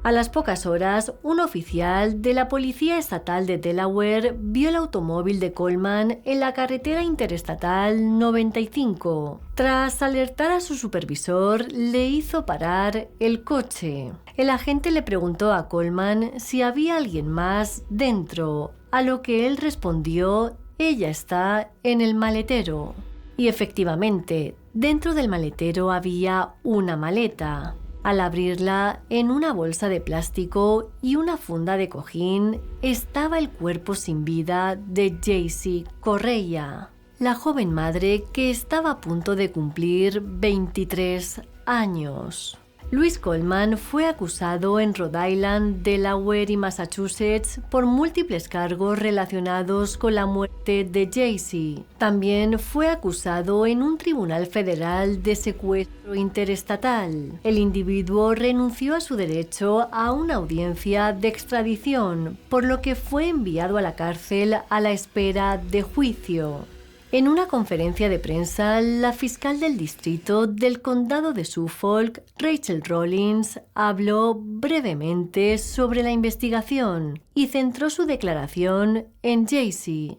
A las pocas horas, un oficial de la Policía Estatal de Delaware vio el automóvil de Coleman en la carretera interestatal 95. Tras alertar a su supervisor, le hizo parar el coche. El agente le preguntó a Coleman si había alguien más dentro, a lo que él respondió: «Ella está en el maletero». Y efectivamente, dentro del maletero había una maleta. Al abrirla, en una bolsa de plástico y una funda de cojín, estaba el cuerpo sin vida de Jaycee Correia, la joven madre que estaba a punto de cumplir 23 años. Louis Coleman fue acusado en Rhode Island, Delaware y Massachusetts por múltiples cargos relacionados con la muerte de Jaycee. También fue acusado en un tribunal federal de secuestro interestatal. El individuo renunció a su derecho a una audiencia de extradición, por lo que fue enviado a la cárcel a la espera de juicio. En una conferencia de prensa, la fiscal del distrito del condado de Suffolk, Rachel Rollins, habló brevemente sobre la investigación y centró su declaración en Jaycee.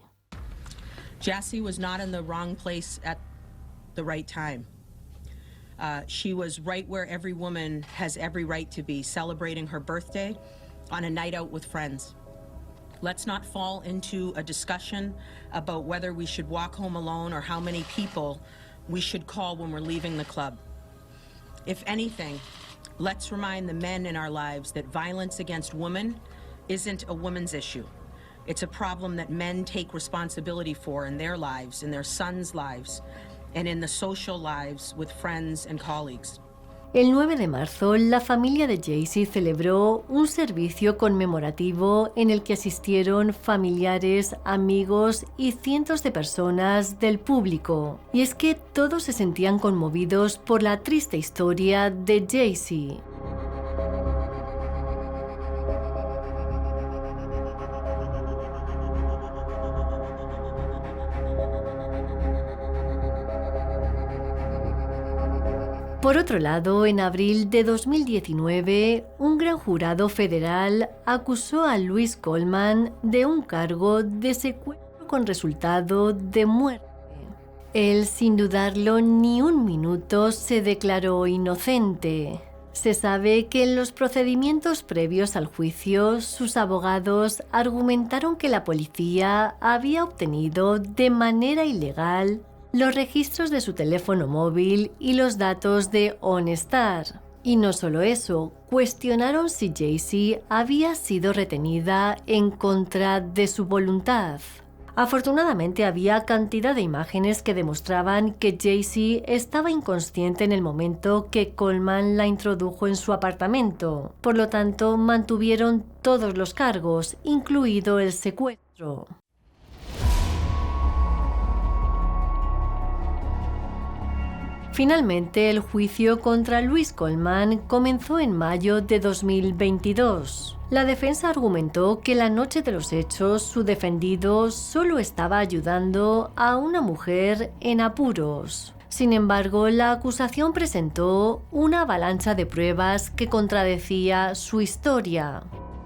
Jassy was not in the wrong place at the right time. She was right where every woman has every right to be, celebrating her birthday on a night out with friends. Let's not fall into a discussion about whether we should walk home alone or how many people we should call when we're leaving the club. If anything, let's remind the men in our lives that violence against women isn't a woman's issue. It's a problem that men take responsibility for in their lives, in their sons' lives, and in the social lives with friends and colleagues. El 9 de marzo, la familia de Jaycee celebró un servicio conmemorativo en el que asistieron familiares, amigos y cientos de personas del público. Y es que todos se sentían conmovidos por la triste historia de Jaycee. Por otro lado, en abril de 2019, un gran jurado federal acusó a Louis Coleman de un cargo de secuestro con resultado de muerte. Él, sin dudarlo ni un minuto, se declaró inocente. Se sabe que en los procedimientos previos al juicio, sus abogados argumentaron que la policía había obtenido de manera ilegal los registros de su teléfono móvil y los datos de OnStar. Y no solo eso, cuestionaron si Jaycee había sido retenida en contra de su voluntad. Afortunadamente había cantidad de imágenes que demostraban que Jaycee estaba inconsciente en el momento que Coleman la introdujo en su apartamento. Por lo tanto, mantuvieron todos los cargos, incluido el secuestro. Finalmente, el juicio contra Louis Coleman comenzó en mayo de 2022. La defensa argumentó que la noche de los hechos, su defendido solo estaba ayudando a una mujer en apuros. Sin embargo, la acusación presentó una avalancha de pruebas que contradecía su historia.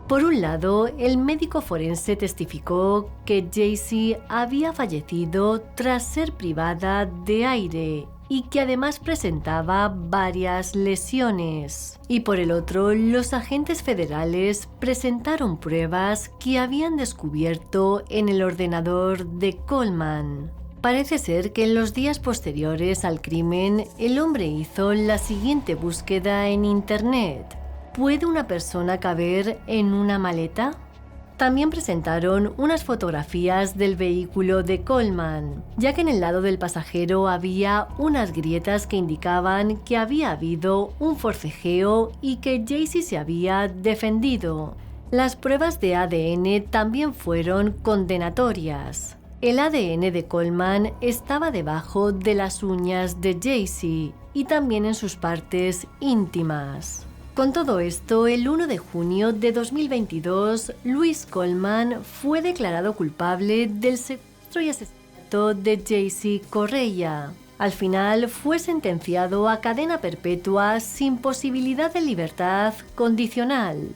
Por un lado, el médico forense testificó que Jaycee había fallecido tras ser privada de aire y que además presentaba varias lesiones. Y por el otro, los agentes federales presentaron pruebas que habían descubierto en el ordenador de Coleman. Parece ser que en los días posteriores al crimen, el hombre hizo la siguiente búsqueda en Internet. ¿Puede una persona caber en una maleta? También presentaron unas fotografías del vehículo de Coleman, ya que en el lado del pasajero había unas grietas que indicaban que había habido un forcejeo y que Jaycee se había defendido. Las pruebas de ADN también fueron condenatorias. El ADN de Coleman estaba debajo de las uñas de Jaycee y también en sus partes íntimas. Con todo esto, el 1 de junio de 2022, Louis Coleman fue declarado culpable del secuestro y asesinato de Jaycee Correia. Al final, fue sentenciado a cadena perpetua sin posibilidad de libertad condicional.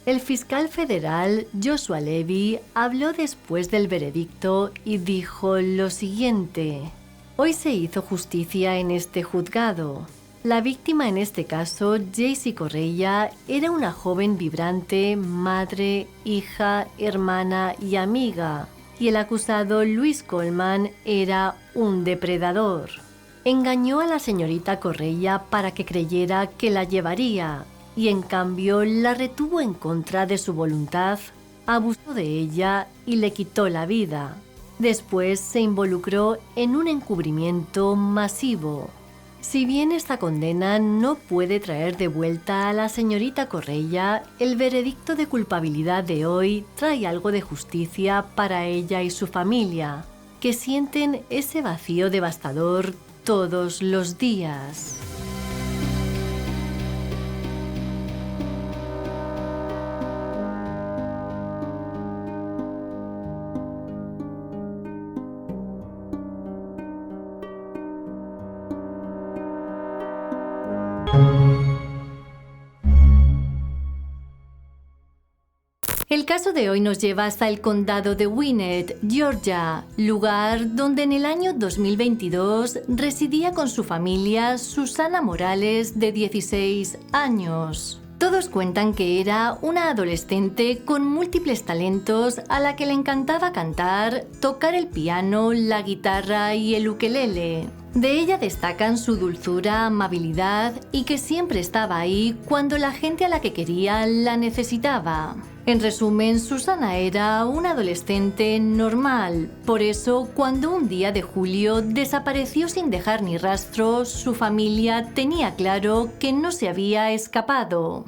El fiscal federal Joshua Levy habló después del veredicto y dijo lo siguiente: «Hoy se hizo justicia en este juzgado. La víctima en este caso, Jaycee Correia, era una joven vibrante, madre, hija, hermana y amiga, y el acusado Louis Coleman era un depredador. Engañó a la señorita Correia para que creyera que la llevaría, y en cambio la retuvo en contra de su voluntad, abusó de ella y le quitó la vida. Después se involucró en un encubrimiento masivo». Si bien esta condena no puede traer de vuelta a la señorita Correia, el veredicto de culpabilidad de hoy trae algo de justicia para ella y su familia, que sienten ese vacío devastador todos los días. El caso de hoy nos lleva hasta el condado de Gwinnett, Georgia, lugar donde en el año 2022 residía con su familia Susana Morales, de 16 años. Todos cuentan que era una adolescente con múltiples talentos a la que le encantaba cantar, tocar el piano, la guitarra y el ukelele. De ella destacan su dulzura, amabilidad y que siempre estaba ahí cuando la gente a la que quería la necesitaba. En resumen, Susana era una adolescente normal. Por eso, cuando un día de julio desapareció sin dejar ni rastro, su familia tenía claro que no se había escapado.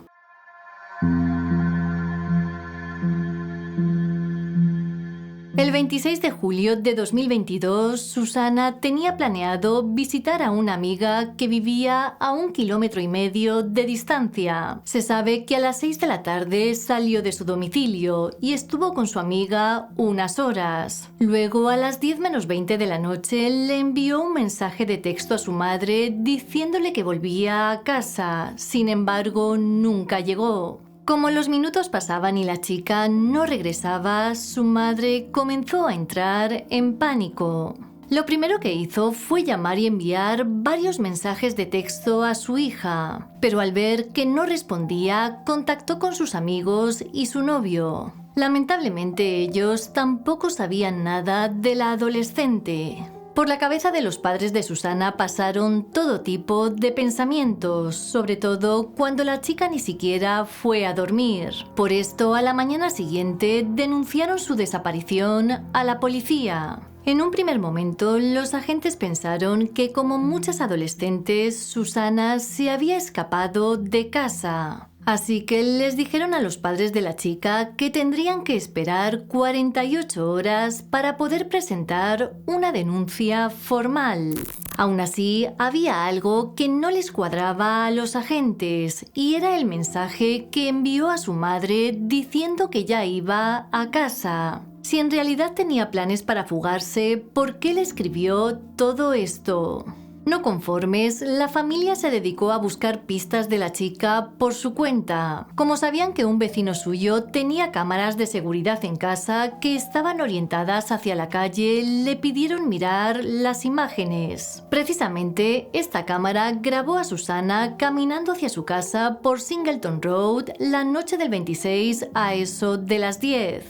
El 26 de julio de 2022, Susana tenía planeado visitar a una amiga que vivía a 1,5 kilómetros de distancia. Se sabe que a las 6 de la tarde salió de su domicilio y estuvo con su amiga unas horas. Luego, a las 10 menos 20 de la noche, le envió un mensaje de texto a su madre diciéndole que volvía a casa. Sin embargo, nunca llegó. Como los minutos pasaban y la chica no regresaba, su madre comenzó a entrar en pánico. Lo primero que hizo fue llamar y enviar varios mensajes de texto a su hija, pero al ver que no respondía, contactó con sus amigos y su novio. Lamentablemente ellos tampoco sabían nada de la adolescente. Por la cabeza de los padres de Susana pasaron todo tipo de pensamientos, sobre todo cuando la chica ni siquiera fue a dormir. Por esto, a la mañana siguiente denunciaron su desaparición a la policía. En un primer momento, los agentes pensaron que, como muchas adolescentes, Susana se había escapado de casa. Así que les dijeron a los padres de la chica que tendrían que esperar 48 horas para poder presentar una denuncia formal. Aún así, había algo que no les cuadraba a los agentes y era el mensaje que envió a su madre diciendo que ya iba a casa. Si en realidad tenía planes para fugarse, ¿por qué le escribió todo esto? No conformes, la familia se dedicó a buscar pistas de la chica por su cuenta. Como sabían que un vecino suyo tenía cámaras de seguridad en casa que estaban orientadas hacia la calle, le pidieron mirar las imágenes. Precisamente, esta cámara grabó a Susana caminando hacia su casa por Singleton Road la noche del 26 a eso de las 10.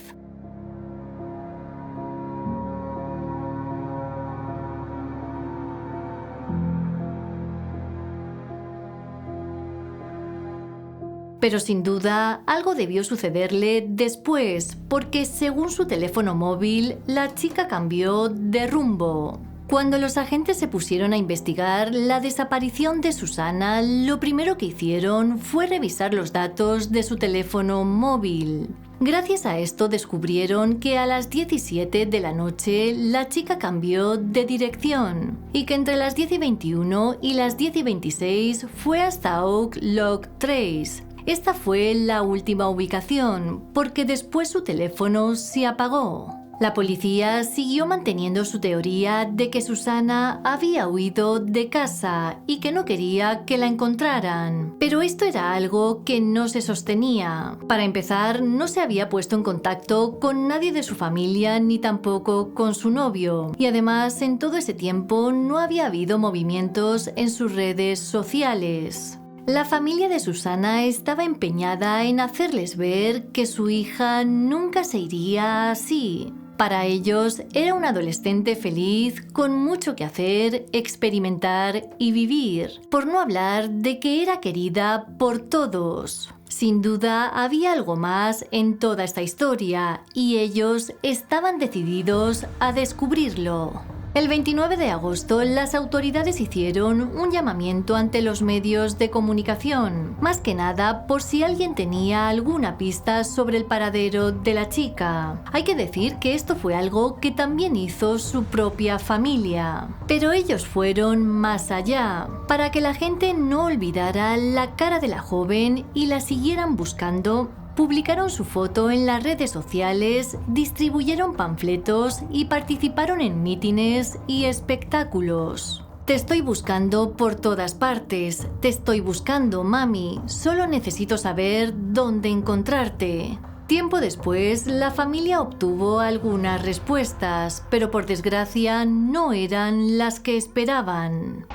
Pero sin duda, algo debió sucederle después, porque según su teléfono móvil, la chica cambió de rumbo. Cuando los agentes se pusieron a investigar la desaparición de Susana, lo primero que hicieron fue revisar los datos de su teléfono móvil. Gracias a esto descubrieron que a las 17 de la noche la chica cambió de dirección y que entre las 10:21 y las 10:26 fue hasta Oak Log Trace. Esta fue la última ubicación, porque después su teléfono se apagó. La policía siguió manteniendo su teoría de que Susana había huido de casa y que no quería que la encontraran. Pero esto era algo que no se sostenía. Para empezar, no se había puesto en contacto con nadie de su familia ni tampoco con su novio. Y además, en todo ese tiempo no había habido movimientos en sus redes sociales. La familia de Susana estaba empeñada en hacerles ver que su hija nunca se iría así. Para ellos era una adolescente feliz, con mucho que hacer, experimentar y vivir, por no hablar de que era querida por todos. Sin duda había algo más en toda esta historia y ellos estaban decididos a descubrirlo. El 29 de agosto, las autoridades hicieron un llamamiento ante los medios de comunicación, más que nada por si alguien tenía alguna pista sobre el paradero de la chica. Hay que decir que esto fue algo que también hizo su propia familia. Pero ellos fueron más allá, para que la gente no olvidara la cara de la joven y la siguieran buscando. Publicaron su foto en las redes sociales, distribuyeron panfletos y participaron en mítines y espectáculos. Te estoy buscando por todas partes, te estoy buscando, mami, solo necesito saber dónde encontrarte. Tiempo después, la familia obtuvo algunas respuestas, pero por desgracia no eran las que esperaban.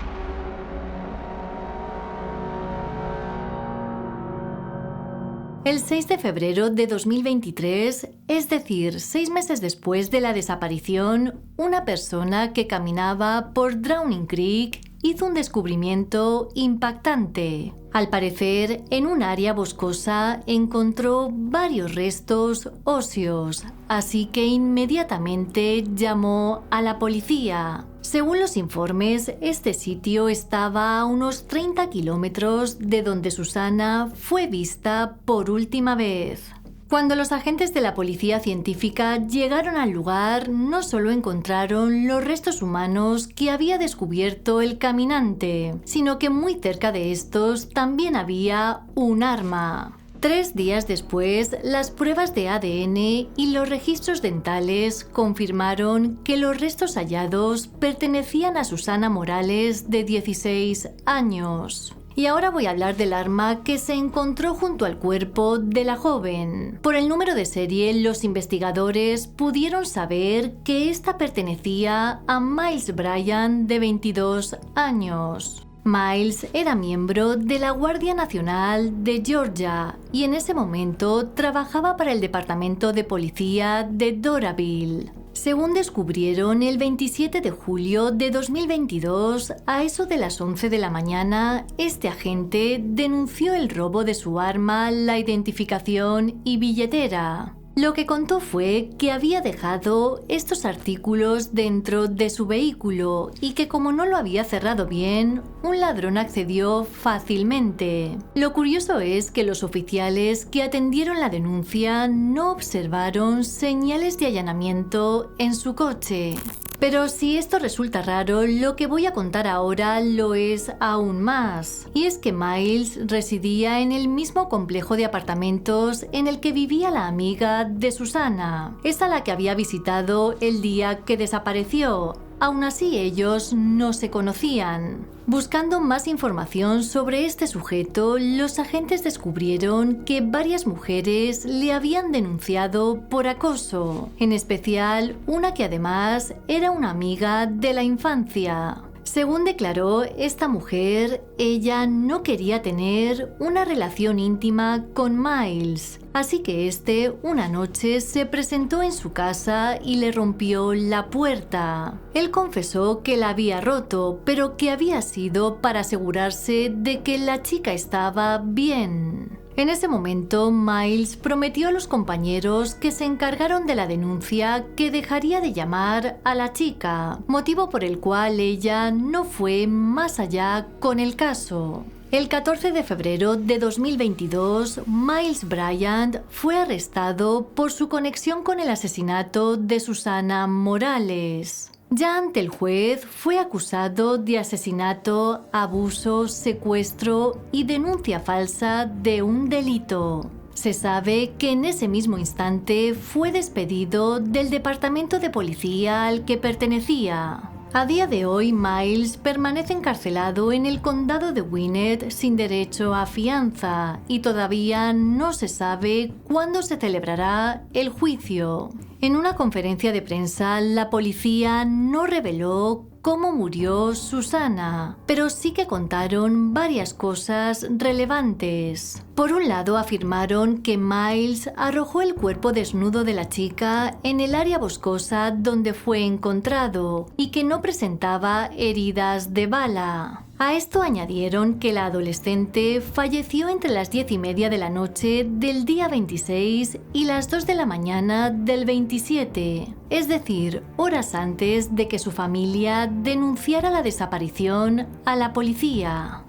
El 6 de febrero de 2023, es decir, 6 meses después de la desaparición, una persona que caminaba por Drowning Creek hizo un descubrimiento impactante. Al parecer, en un área boscosa encontró varios restos óseos, así que inmediatamente llamó a la policía. Según los informes, este sitio estaba a unos 30 kilómetros de donde Susana fue vista por última vez. Cuando los agentes de la policía científica llegaron al lugar, no solo encontraron los restos humanos que había descubierto el caminante, sino que muy cerca de estos también había un arma. 3 días después, las pruebas de ADN y los registros dentales confirmaron que los restos hallados pertenecían a Susana Morales, de 16 años. Y ahora voy a hablar del arma que se encontró junto al cuerpo de la joven. Por el número de serie, los investigadores pudieron saber que esta pertenecía a Miles Bryan, de 22 años. Miles era miembro de la Guardia Nacional de Georgia y en ese momento trabajaba para el Departamento de Policía de Doraville. Según descubrieron el 27 de julio de 2022, a eso de las 11 de la mañana, este agente denunció el robo de su arma, la identificación y billetera. Lo que contó fue que había dejado estos artículos dentro de su vehículo y que como no lo había cerrado bien, un ladrón accedió fácilmente. Lo curioso es que los oficiales que atendieron la denuncia no observaron señales de allanamiento en su coche. Pero si esto resulta raro, lo que voy a contar ahora lo es aún más. Y es que Miles residía en el mismo complejo de apartamentos en el que vivía la amiga de Susana, esa la que había visitado el día que desapareció. Aún así, ellos no se conocían. Buscando más información sobre este sujeto, los agentes descubrieron que varias mujeres le habían denunciado por acoso, en especial una que además era una amiga de la infancia. Según declaró esta mujer, ella no quería tener una relación íntima con Miles, así que una noche se presentó en su casa y le rompió la puerta. Él confesó que la había roto, pero que había sido para asegurarse de que la chica estaba bien. En ese momento, Miles prometió a los compañeros que se encargaron de la denuncia que dejaría de llamar a la chica, motivo por el cual ella no fue más allá con el caso. El 14 de febrero de 2022, Miles Bryant fue arrestado por su conexión con el asesinato de Susana Morales. Ya ante el juez fue acusado de asesinato, abuso, secuestro y denuncia falsa de un delito. Se sabe que en ese mismo instante fue despedido del departamento de policía al que pertenecía. A día de hoy, Miles permanece encarcelado en el condado de Gwinnett sin derecho a fianza y todavía no se sabe cuándo se celebrará el juicio. En una conferencia de prensa, la policía no reveló cómo murió Susana, pero sí que contaron varias cosas relevantes. Por un lado, afirmaron que Miles arrojó el cuerpo desnudo de la chica en el área boscosa donde fue encontrado y que no presentaba heridas de bala. A esto añadieron que la adolescente falleció entre las 10:30 de la noche del día 26 y las 2 de la mañana del 27, es decir, horas antes de que su familia denunciara la desaparición a la policía.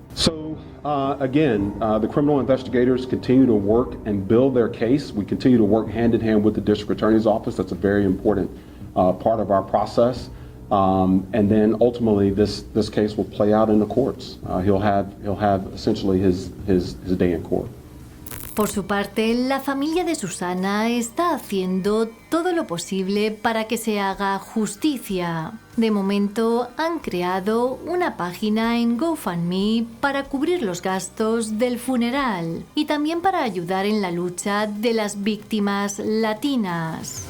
The criminal investigators continue to work and build their case. We continue to work hand in hand with the district attorney's office. That's a very important part of our process. And then ultimately, this case will play out in the courts. He'll have essentially his day in court. Por su parte, la familia de Susana está haciendo todo lo posible para que se haga justicia. De momento, han creado una página en GoFundMe para cubrir los gastos del funeral y también para ayudar en la lucha de las víctimas latinas.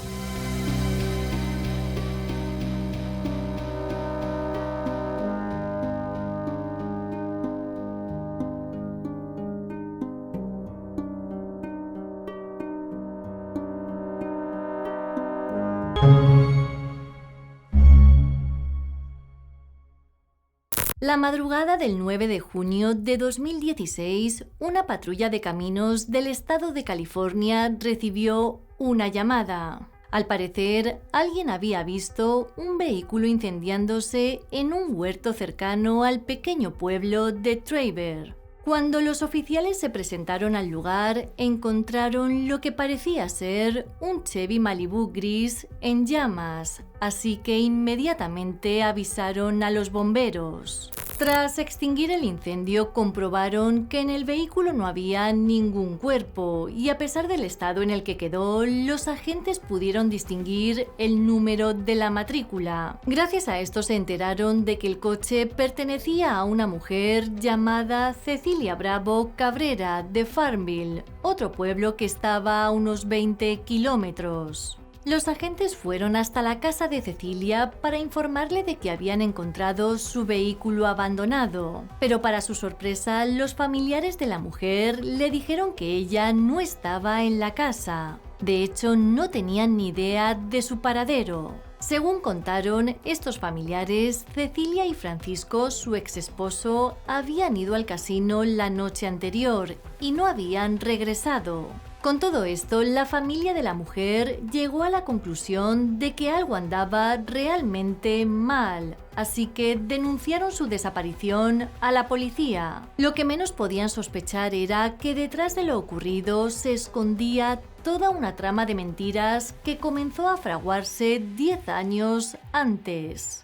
La madrugada del 9 de junio de 2016, una patrulla de caminos del estado de California recibió una llamada. Al parecer, alguien había visto un vehículo incendiándose en un huerto cercano al pequeño pueblo de Traver. Cuando los oficiales se presentaron al lugar, encontraron lo que parecía ser un Chevy Malibu gris en llamas, así que inmediatamente avisaron a los bomberos. Tras extinguir el incendio, comprobaron que en el vehículo no había ningún cuerpo y a pesar del estado en el que quedó, los agentes pudieron distinguir el número de la matrícula. Gracias a esto se enteraron de que el coche pertenecía a una mujer llamada Cecilia Bravo Cabrera de Farmville, otro pueblo que estaba a unos 20 kilómetros. Los agentes fueron hasta la casa de Cecilia para informarle de que habían encontrado su vehículo abandonado, pero para su sorpresa, los familiares de la mujer le dijeron que ella no estaba en la casa. De hecho, no tenían ni idea de su paradero. Según contaron estos familiares, Cecilia y Francisco, su ex esposo, habían ido al casino la noche anterior y no habían regresado. Con todo esto, la familia de la mujer llegó a la conclusión de que algo andaba realmente mal, así que denunciaron su desaparición a la policía. Lo que menos podían sospechar era que detrás de lo ocurrido se escondía toda una trama de mentiras que comenzó a fraguarse 10 años antes.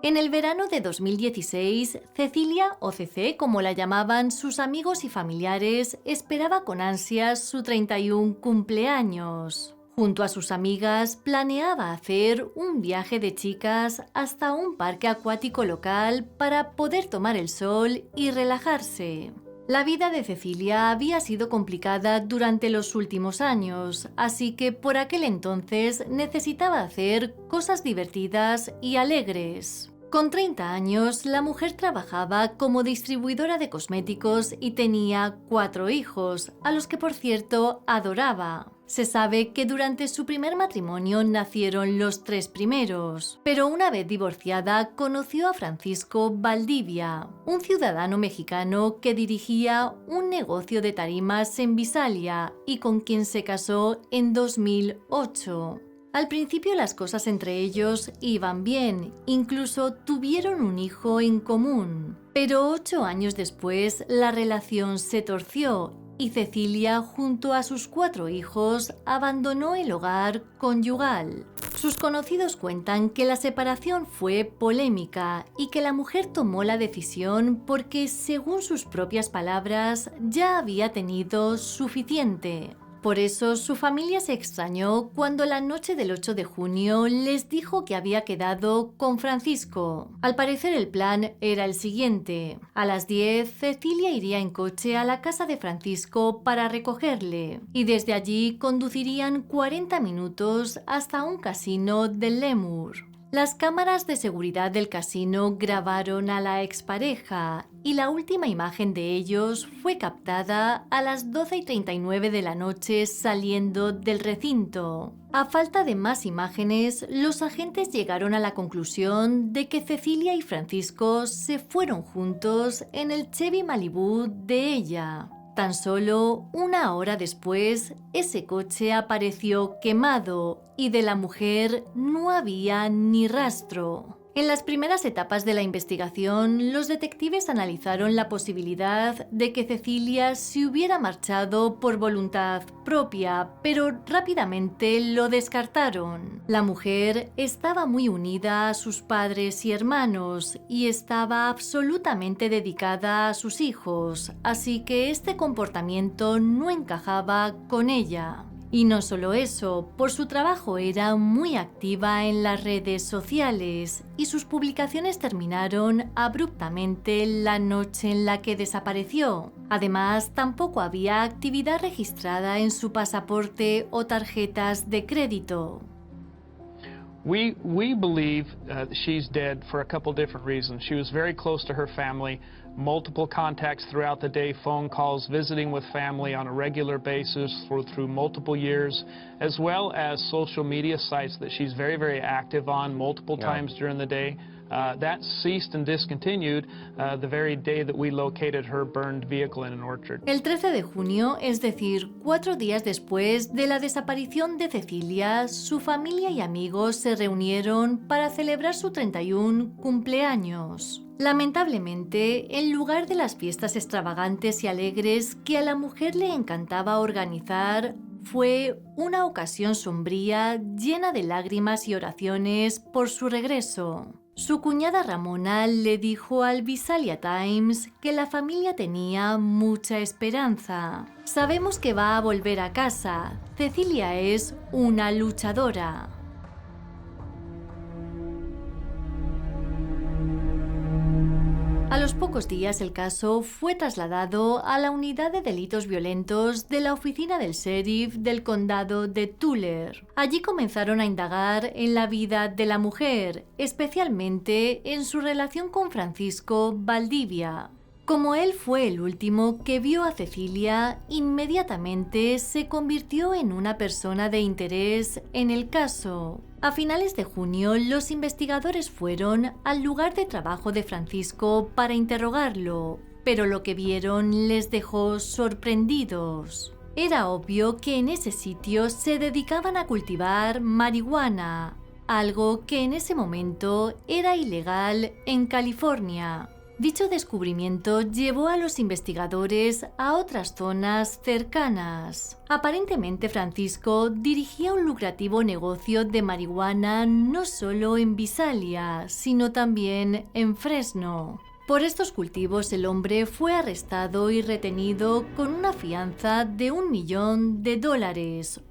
En el verano de 2016, Cecilia, o CC como la llamaban sus amigos y familiares, esperaba con ansias su 31 cumpleaños. Junto a sus amigas, planeaba hacer un viaje de chicas hasta un parque acuático local para poder tomar el sol y relajarse. La vida de Cecilia había sido complicada durante los últimos años, así que por aquel entonces necesitaba hacer cosas divertidas y alegres. Con 30 años, la mujer trabajaba como distribuidora de cosméticos y tenía 4 hijos, a los que por cierto adoraba. Se sabe que durante su primer matrimonio nacieron los 3 primeros, pero una vez divorciada conoció a Francisco Valdivia, un ciudadano mexicano que dirigía un negocio de tarimas en Visalia y con quien se casó en 2008. Al principio las cosas entre ellos iban bien, incluso tuvieron un hijo en común. Pero 8 años después la relación se torció y Cecilia, junto a sus 4 hijos, abandonó el hogar conyugal. Sus conocidos cuentan que la separación fue polémica y que la mujer tomó la decisión porque, según sus propias palabras, ya había tenido suficiente. Por eso su familia se extrañó cuando la noche del 8 de junio les dijo que había quedado con Francisco. Al parecer el plan era el siguiente. A las 10, Cecilia iría en coche a la casa de Francisco para recogerle y desde allí conducirían 40 minutos hasta un casino de Lemur. Las cámaras de seguridad del casino grabaron a la expareja y la última imagen de ellos fue captada a las 12:39 de la noche saliendo del recinto. A falta de más imágenes, los agentes llegaron a la conclusión de que Cecilia y Francisco se fueron juntos en el Chevy Malibu de ella. Tan solo una hora después, ese coche apareció quemado y de la mujer no había ni rastro. En las primeras etapas de la investigación, los detectives analizaron la posibilidad de que Cecilia se hubiera marchado por voluntad propia, pero rápidamente lo descartaron. La mujer estaba muy unida a sus padres y hermanos y estaba absolutamente dedicada a sus hijos, así que este comportamiento no encajaba con ella. Y no solo eso, por su trabajo era muy activa en las redes sociales y sus publicaciones terminaron abruptamente la noche en la que desapareció. Además, tampoco había actividad registrada en su pasaporte o tarjetas de crédito. We believe she's dead for a couple different reasons. She was very close to her family, multiple contacts throughout the day, phone calls, visiting with family on a regular basis through multiple years, as well as social media sites that she's very, very active on multiple times during the day. That ceased and discontinued the very day that we located her burned vehicle in an orchard. El 13 de junio, es decir, 4 días después de la desaparición de Cecilia, su familia y amigos se reunieron para celebrar su 31 cumpleaños. Lamentablemente, en lugar de las fiestas extravagantes y alegres que a la mujer le encantaba organizar, fue una ocasión sombría llena de lágrimas y oraciones por su regreso. Su cuñada Ramona le dijo al Visalia Times que la familia tenía mucha esperanza. Sabemos que va a volver a casa. Cecilia es una luchadora. A los pocos días el caso fue trasladado a la Unidad de Delitos Violentos de la Oficina del Sheriff del Condado de Tulare. Allí comenzaron a indagar en la vida de la mujer, especialmente en su relación con Francisco Valdivia. Como él fue el último que vio a Cecilia, inmediatamente se convirtió en una persona de interés en el caso. A finales de junio, los investigadores fueron al lugar de trabajo de Francisco para interrogarlo, pero lo que vieron les dejó sorprendidos. Era obvio que en ese sitio se dedicaban a cultivar marihuana, algo que en ese momento era ilegal en California. Dicho descubrimiento llevó a los investigadores a otras zonas cercanas. Aparentemente, Francisco dirigía un lucrativo negocio de marihuana no solo en Visalia, sino también en Fresno. Por estos cultivos el hombre fue arrestado y retenido con una fianza de $1 millón,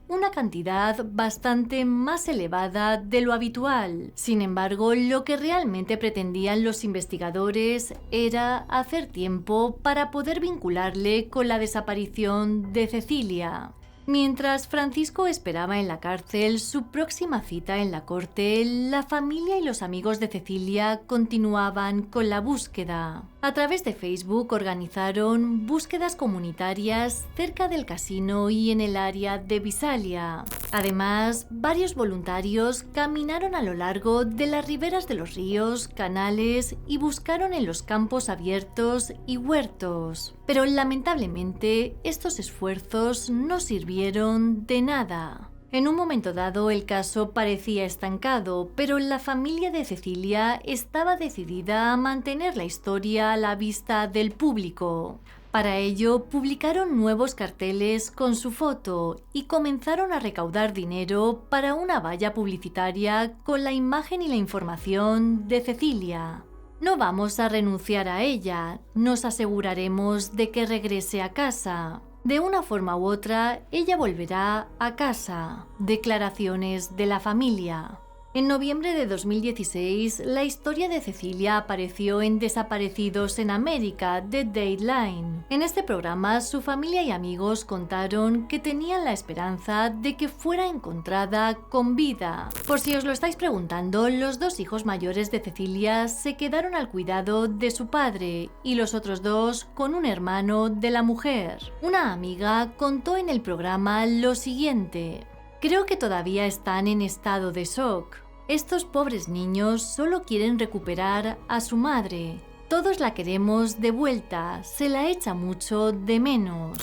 una cantidad bastante más elevada de lo habitual. Sin embargo, lo que realmente pretendían los investigadores era hacer tiempo para poder vincularle con la desaparición de Cecilia. Mientras Francisco esperaba en la cárcel su próxima cita en la corte, la familia y los amigos de Cecilia continuaban con la búsqueda. A través de Facebook organizaron búsquedas comunitarias cerca del casino y en el área de Visalia. Además, varios voluntarios caminaron a lo largo de las riberas de los ríos, canales y buscaron en los campos abiertos y huertos. Pero lamentablemente, estos esfuerzos no sirvieron de nada. En un momento dado el caso parecía estancado, pero la familia de Cecilia estaba decidida a mantener la historia a la vista del público. Para ello, publicaron nuevos carteles con su foto y comenzaron a recaudar dinero para una valla publicitaria con la imagen y la información de Cecilia. No vamos a renunciar a ella, nos aseguraremos de que regrese a casa. De una forma u otra, ella volverá a casa. Declaraciones de la familia. En noviembre de 2016, la historia de Cecilia apareció en Desaparecidos en América, de Dateline. En este programa, su familia y amigos contaron que tenían la esperanza de que fuera encontrada con vida. Por si os lo estáis preguntando, los 2 hijos mayores de Cecilia se quedaron al cuidado de su padre y los otros 2 con un hermano de la mujer. Una amiga contó en el programa lo siguiente: creo que todavía están en estado de shock. Estos pobres niños solo quieren recuperar a su madre. Todos la queremos de vuelta, se la echa mucho de menos.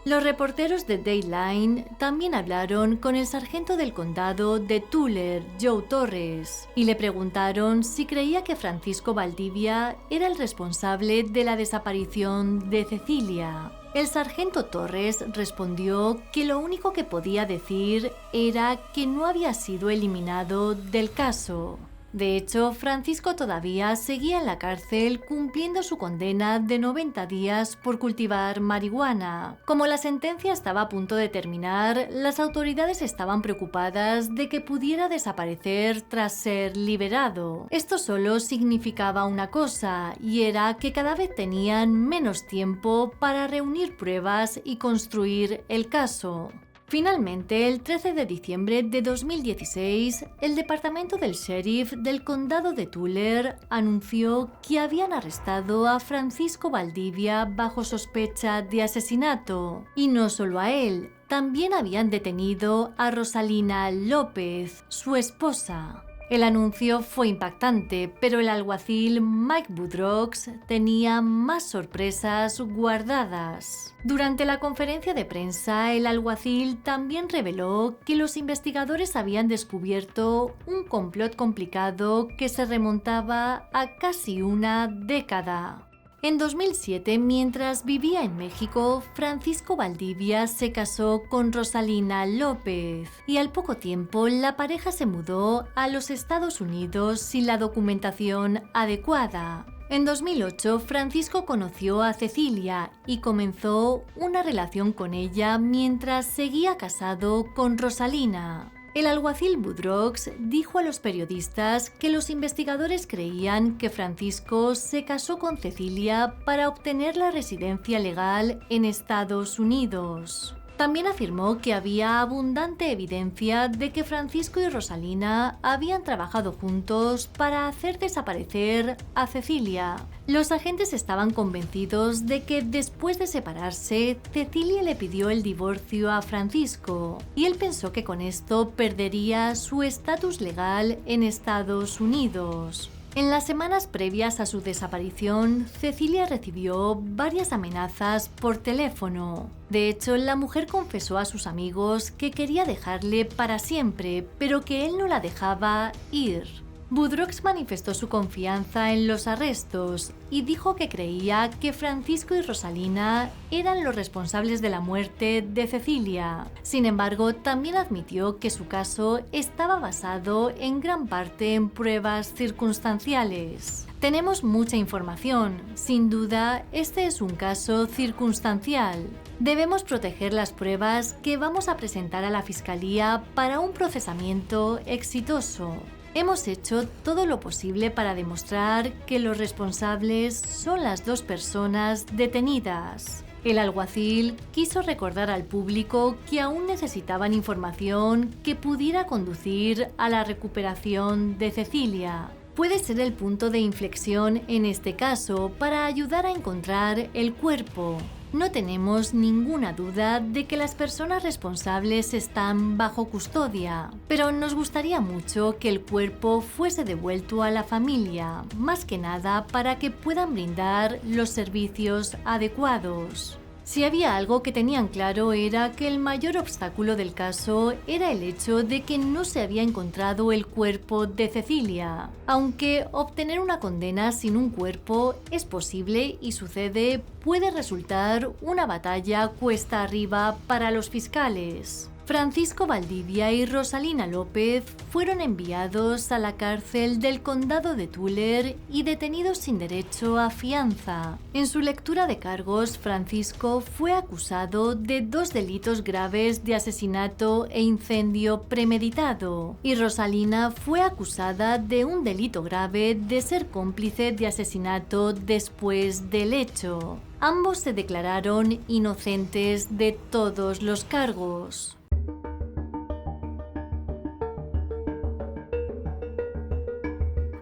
Los reporteros de Dateline también hablaron con el sargento del condado de Tulare, Joe Torres, y le preguntaron si creía que Francisco Valdivia era el responsable de la desaparición de Cecilia. El sargento Torres respondió que lo único que podía decir era que no había sido eliminado del caso. De hecho, Francisco todavía seguía en la cárcel cumpliendo su condena de 90 días por cultivar marihuana. Como la sentencia estaba a punto de terminar, las autoridades estaban preocupadas de que pudiera desaparecer tras ser liberado. Esto solo significaba una cosa, y era que cada vez tenían menos tiempo para reunir pruebas y construir el caso. Finalmente, el 13 de diciembre de 2016, el departamento del sheriff del condado de Tulare anunció que habían arrestado a Francisco Valdivia bajo sospecha de asesinato. Y no solo a él, también habían detenido a Rosalina López, su esposa. El anuncio fue impactante, pero el alguacil Mike Boudreaux tenía más sorpresas guardadas. Durante la conferencia de prensa, el alguacil también reveló que los investigadores habían descubierto un complot complicado que se remontaba a casi una década. En 2007, mientras vivía en México, Francisco Valdivia se casó con Rosalina López y al poco tiempo la pareja se mudó a los Estados Unidos sin la documentación adecuada. En 2008, Francisco conoció a Cecilia y comenzó una relación con ella mientras seguía casado con Rosalina. El alguacil Boudreaux dijo a los periodistas que los investigadores creían que Francisco se casó con Cecilia para obtener la residencia legal en Estados Unidos. También afirmó que había abundante evidencia de que Francisco y Rosalina habían trabajado juntos para hacer desaparecer a Cecilia. Los agentes estaban convencidos de que después de separarse, Cecilia le pidió el divorcio a Francisco y él pensó que con esto perdería su estatus legal en Estados Unidos. En las semanas previas a su desaparición, Cecilia recibió varias amenazas por teléfono. De hecho, la mujer confesó a sus amigos que quería dejarle para siempre, pero que él no la dejaba ir. Budrox manifestó su confianza en los arrestos y dijo que creía que Francisco y Rosalina eran los responsables de la muerte de Cecilia. Sin embargo, también admitió que su caso estaba basado en gran parte en pruebas circunstanciales. Tenemos mucha información. Sin duda, este es un caso circunstancial. Debemos proteger las pruebas que vamos a presentar a la Fiscalía para un procesamiento exitoso. Hemos hecho todo lo posible para demostrar que los responsables son las dos personas detenidas. El alguacil quiso recordar al público que aún necesitaban información que pudiera conducir a la recuperación de Cecilia. Puede ser el punto de inflexión en este caso para ayudar a encontrar el cuerpo. No tenemos ninguna duda de que las personas responsables están bajo custodia, pero nos gustaría mucho que el cuerpo fuese devuelto a la familia, más que nada para que puedan brindar los servicios adecuados. Si había algo que tenían claro era que el mayor obstáculo del caso era el hecho de que no se había encontrado el cuerpo de Cecilia. Aunque obtener una condena sin un cuerpo es posible y sucede, puede resultar una batalla cuesta arriba para los fiscales. Francisco Valdivia y Rosalina López fueron enviados a la cárcel del condado de Tulare y detenidos sin derecho a fianza. En su lectura de cargos, Francisco fue acusado de 2 delitos graves de asesinato e incendio premeditado, y Rosalina fue acusada de un delito grave de ser cómplice de asesinato después del hecho. Ambos se declararon inocentes de todos los cargos.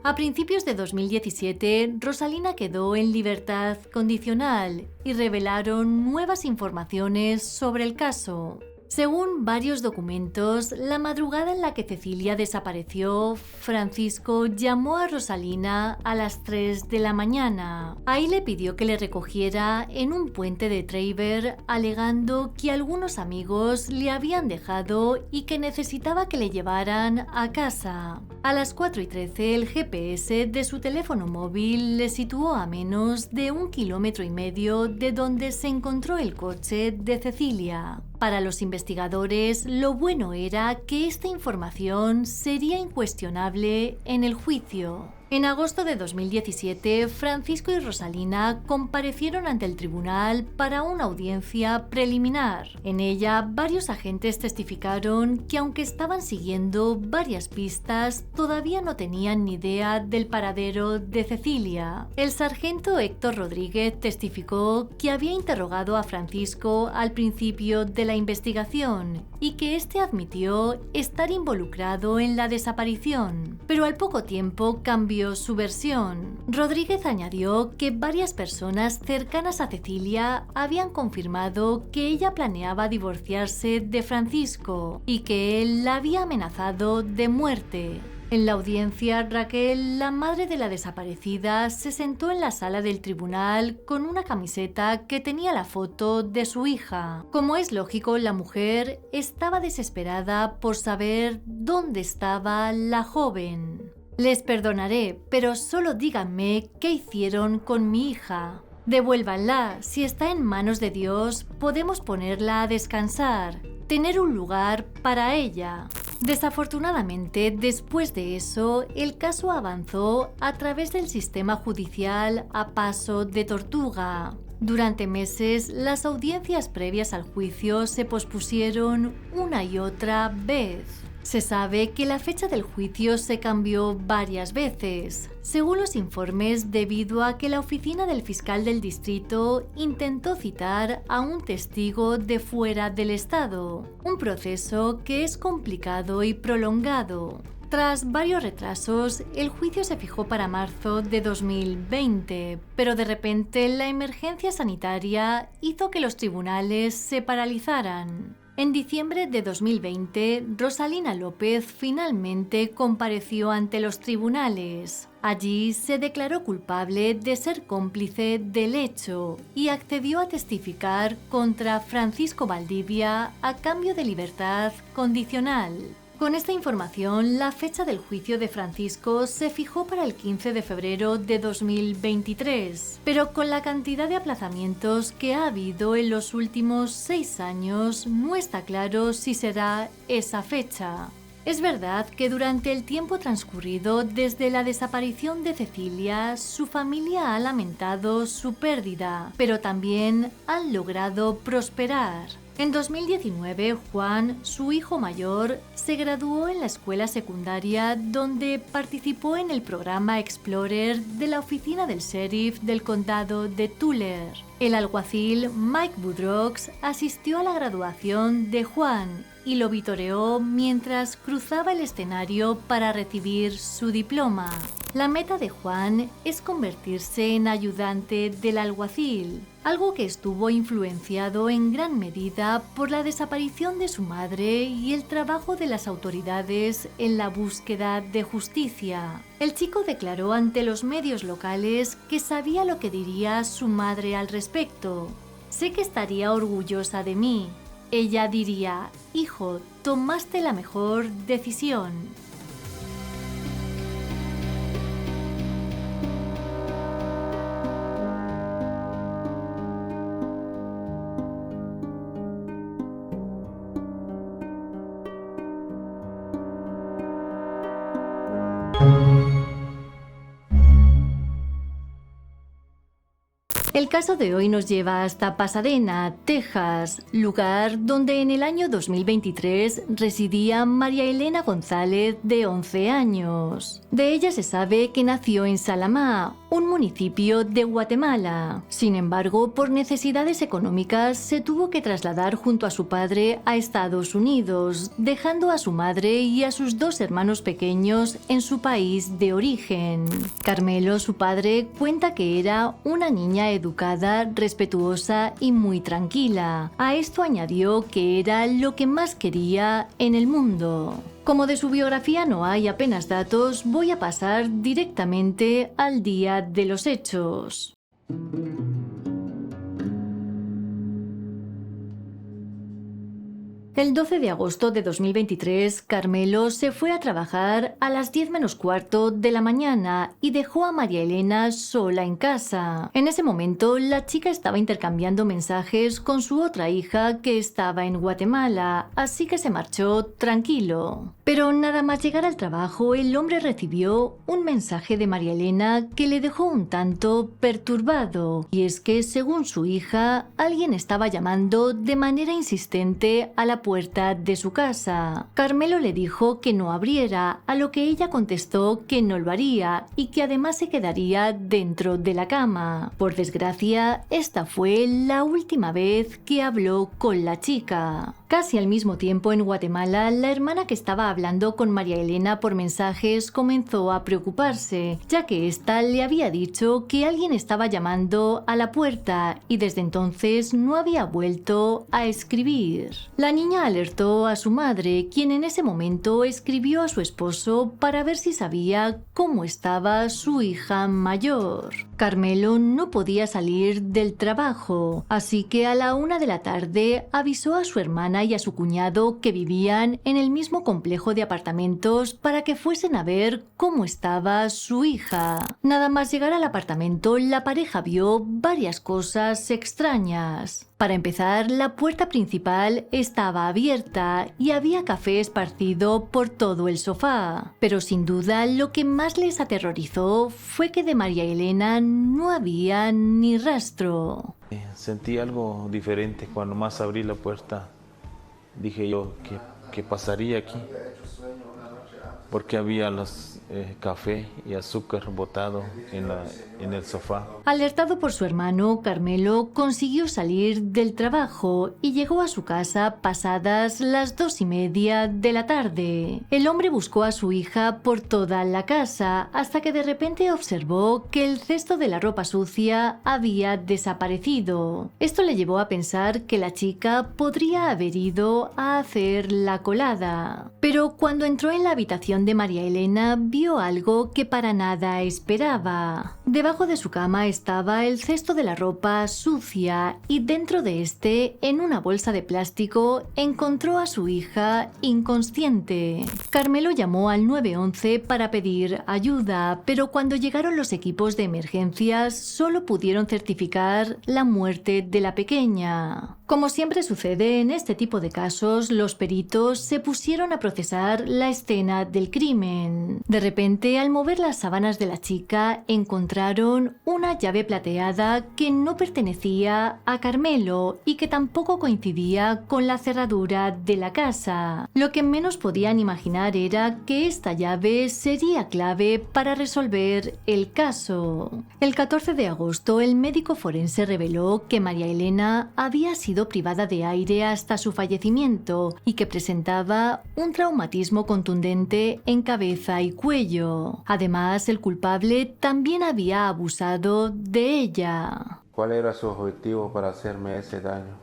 A principios de 2017, Rosalina quedó en libertad condicional y revelaron nuevas informaciones sobre el caso. Según varios documentos, la madrugada en la que Cecilia desapareció, Francisco llamó a Rosalina a las 3 de la mañana. Ahí le pidió que le recogiera en un puente de Treiber, alegando que algunos amigos le habían dejado y que necesitaba que le llevaran a casa. A las 4:13, el GPS de su teléfono móvil le situó a menos de 1,5 kilómetros de donde se encontró el coche de Cecilia. Para los investigadores, lo bueno era que esta información sería incuestionable en el juicio. En agosto de 2017, Francisco y Rosalina comparecieron ante el tribunal para una audiencia preliminar. En ella, varios agentes testificaron que aunque estaban siguiendo varias pistas, todavía no tenían ni idea del paradero de Cecilia. El sargento Héctor Rodríguez testificó que había interrogado a Francisco al principio de la investigación y que éste admitió estar involucrado en la desaparición, pero al poco tiempo cambió su versión. Rodríguez añadió que varias personas cercanas a Cecilia habían confirmado que ella planeaba divorciarse de Francisco y que él la había amenazado de muerte. En la audiencia, Raquel, la madre de la desaparecida, se sentó en la sala del tribunal con una camiseta que tenía la foto de su hija. Como es lógico, la mujer estaba desesperada por saber dónde estaba la joven. Les perdonaré, pero solo díganme qué hicieron con mi hija. Devuélvanla. Si está en manos de Dios, podemos ponerla a descansar, tener un lugar para ella. Desafortunadamente, después de eso, el caso avanzó a través del sistema judicial a paso de tortuga. Durante meses, las audiencias previas al juicio se pospusieron una y otra vez. Se sabe que la fecha del juicio se cambió varias veces, según los informes, debido a que la oficina del fiscal del distrito intentó citar a un testigo de fuera del estado, un proceso que es complicado y prolongado. Tras varios retrasos, el juicio se fijó para marzo de 2020, pero de repente la emergencia sanitaria hizo que los tribunales se paralizaran. En diciembre de 2020, Rosalina López finalmente compareció ante los tribunales. Allí se declaró culpable de ser cómplice del hecho y accedió a testificar contra Francisco Valdivia a cambio de libertad condicional. Con esta información, la fecha del juicio de Francisco se fijó para el 15 de febrero de 2023, pero con la cantidad de aplazamientos que ha habido en los últimos 6 años, no está claro si será esa fecha. Es verdad que durante el tiempo transcurrido desde la desaparición de Cecilia, su familia ha lamentado su pérdida, pero también han logrado prosperar. En 2019, Juan, su hijo mayor, se graduó en la escuela secundaria donde participó en el programa Explorer de la oficina del sheriff del condado de Tulare. El alguacil Mike Budrox asistió a la graduación de Juan y lo vitoreó mientras cruzaba el escenario para recibir su diploma. La meta de Juan es convertirse en ayudante del alguacil, algo que estuvo influenciado en gran medida por la desaparición de su madre y el trabajo de las autoridades en la búsqueda de justicia. El chico declaró ante los medios locales que sabía lo que diría su madre al respecto. Sé que estaría orgullosa de mí. Ella diría: hijo, tomaste la mejor decisión. El caso de hoy nos lleva hasta Pasadena, Texas, lugar donde en el año 2023 residía María Elena González, de 11 años. De ella se sabe que nació en Salamá, un municipio de Guatemala. Sin embargo, por necesidades económicas, se tuvo que trasladar junto a su padre a Estados Unidos, dejando a su madre y a sus 2 hermanos pequeños en su país de origen. Carmelo, su padre, cuenta que era una niña educada, respetuosa y muy tranquila. A esto añadió que era lo que más quería en el mundo. Como de su biografía no hay apenas datos, voy a pasar directamente al día de los hechos. El 12 de agosto de 2023, Carmelo se fue a trabajar a las 10 menos cuarto de la mañana y dejó a María Elena sola en casa. En ese momento, la chica estaba intercambiando mensajes con su otra hija que estaba en Guatemala, así que se marchó tranquilo. Pero nada más llegar al trabajo, el hombre recibió un mensaje de María Elena que le dejó un tanto perturbado. Y es que, según su hija, alguien estaba llamando de manera insistente a la puerta de su casa. Carmelo le dijo que no abriera, a lo que ella contestó que no lo haría y que además se quedaría dentro de la cama. Por desgracia, esta fue la última vez que habló con la chica. Casi al mismo tiempo en Guatemala, la hermana que estaba hablando con María Elena por mensajes comenzó a preocuparse, ya que ésta le había dicho que alguien estaba llamando a la puerta y desde entonces no había vuelto a escribir. La niña alertó a su madre, quien en ese momento escribió a su esposo para ver si sabía cómo estaba su hija mayor. Carmelo no podía salir del trabajo, así que a la 1 de la tarde avisó a su hermana y a su cuñado que vivían en el mismo complejo de apartamentos para que fuesen a ver cómo estaba su hija. Nada más llegar al apartamento, la pareja vio varias cosas extrañas. Para empezar, la puerta principal estaba abierta y había café esparcido por todo el sofá. Pero sin duda, lo que más les aterrorizó fue que de María Elena no había ni rastro. Sentí algo diferente cuando más abrí la puerta. Dije yo, ¿qué pasaría aquí? Porque había café y azúcar botado en el sofá. Alertado por su hermano, Carmelo consiguió salir del trabajo y llegó a su casa pasadas las 2:30 de la tarde. El hombre buscó a su hija por toda la casa hasta que de repente observó que el cesto de la ropa sucia había desaparecido. Esto le llevó a pensar que la chica podría haber ido a hacer la colada. Pero cuando entró en la habitación habitación de María Elena vio algo que para nada esperaba. Debajo de su cama estaba el cesto de la ropa sucia y dentro de este, en una bolsa de plástico, encontró a su hija inconsciente. Carmelo llamó al 911 para pedir ayuda, pero cuando llegaron los equipos de emergencias solo pudieron certificar la muerte de la pequeña. Como siempre sucede en este tipo de casos, los peritos se pusieron a procesar la escena del crimen. De repente, al mover las sábanas de la chica, encontraron una llave plateada que no pertenecía a Carmelo y que tampoco coincidía con la cerradura de la casa. Lo que menos podían imaginar era que esta llave sería clave para resolver el caso. El 14 de agosto, el médico forense reveló que María Elena había sido privada de aire hasta su fallecimiento y que presentaba un traumatismo contundente en cabeza y cuello. Además, el culpable también había abusado de ella. ¿Cuál era su objetivo para hacerme ese daño?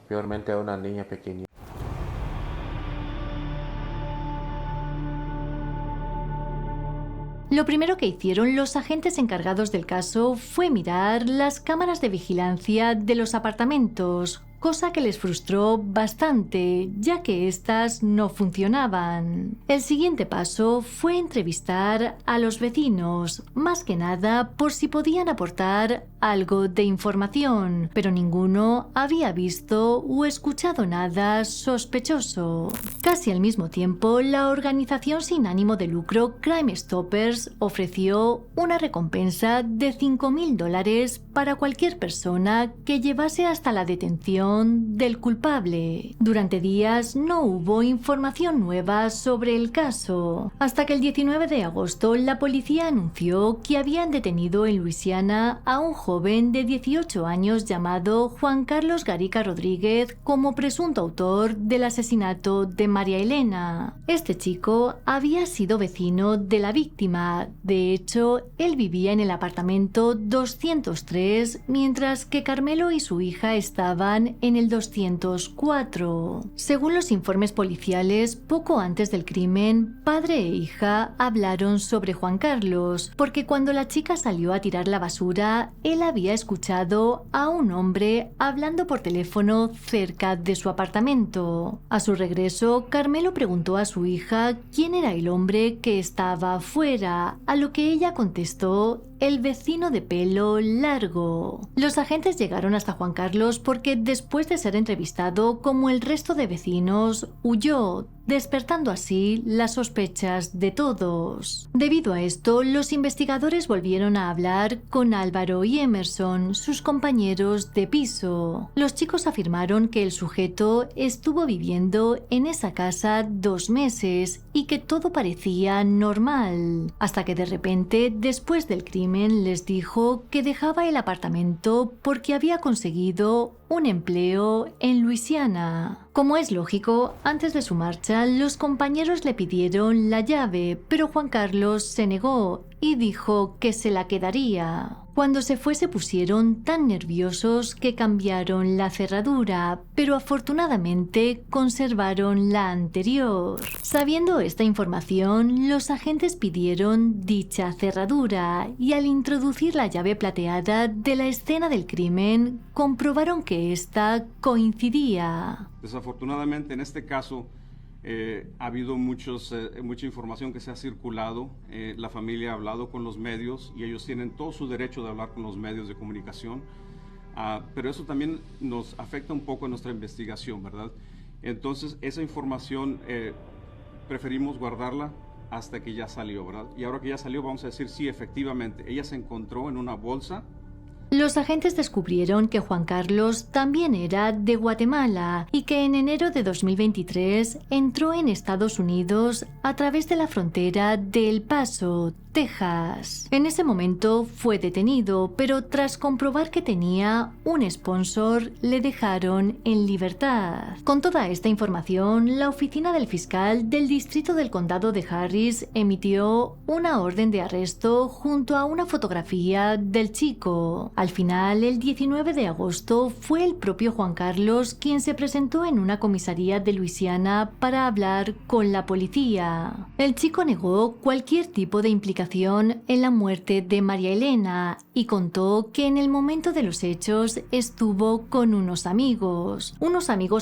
Peormente a una niña pequeña. Lo primero que hicieron los agentes encargados del caso fue mirar las cámaras de vigilancia de los apartamentos, cosa que les frustró bastante, ya que éstas no funcionaban. El siguiente paso fue entrevistar a los vecinos, más que nada por si podían aportar algo de información, pero ninguno había visto o escuchado nada sospechoso. Casi al mismo tiempo, la organización sin ánimo de lucro Crime Stoppers ofreció una recompensa de $5,000 para cualquier persona que llevase hasta la detención del culpable. Durante días no hubo información nueva sobre el caso, hasta que el 19 de agosto la policía anunció que habían detenido en Luisiana a un joven de 18 años llamado Juan Carlos Garica Rodríguez como presunto autor del asesinato de María Elena. Este chico había sido vecino de la víctima. De hecho, él vivía en el apartamento 203, mientras que Carmelo y su hija estaban en el 204. Según los informes policiales, poco antes del crimen, padre e hija hablaron sobre Juan Carlos, porque cuando la chica salió a tirar la basura, él había escuchado a un hombre hablando por teléfono cerca de su apartamento. A su regreso, Carmelo preguntó a su hija quién era el hombre que estaba afuera, a lo que ella contestó: el vecino de pelo largo. Los agentes llegaron hasta Juan Carlos porque después de ser entrevistado como el resto de vecinos, huyó, despertando así las sospechas de todos. Debido a esto, los investigadores volvieron a hablar con Álvaro y Emerson, sus compañeros de piso. Los chicos afirmaron que el sujeto estuvo viviendo en esa casa 2 meses y que todo parecía normal, hasta que de repente, después del crimen, les dijo que dejaba el apartamento porque había conseguido un empleo en Luisiana. Como es lógico, antes de su marcha, los compañeros le pidieron la llave, pero Juan Carlos se negó y dijo que se la quedaría. Cuando se fue se pusieron tan nerviosos que cambiaron la cerradura, pero afortunadamente conservaron la anterior. Sabiendo esta información, los agentes pidieron dicha cerradura y al introducir la llave plateada de la escena del crimen, comprobaron que ésta coincidía. Desafortunadamente, en este caso, ha habido mucha información que se ha circulado. La familia ha hablado con los medios y ellos tienen todo su derecho de hablar con los medios de comunicación, pero eso también nos afecta un poco en nuestra investigación, ¿verdad? Entonces, esa información preferimos guardarla hasta que ya salió, ¿verdad? Y ahora que ya salió, vamos a decir, sí, efectivamente, ella se encontró en una bolsa. Los agentes descubrieron que Juan Carlos también era de Guatemala y que en enero de 2023 entró en Estados Unidos a través de la frontera de El Paso, Texas. En ese momento fue detenido, pero tras comprobar que tenía un sponsor, le dejaron en libertad. Con toda esta información, la oficina del fiscal del distrito del condado de Harris emitió una orden de arresto junto a una fotografía del chico. Al final, el 19 de agosto, fue el propio Juan Carlos quien se presentó en una comisaría de Luisiana para hablar con la policía. El chico negó cualquier tipo de implicación en la muerte de María Elena y contó que en el momento de los hechos estuvo con unos amigos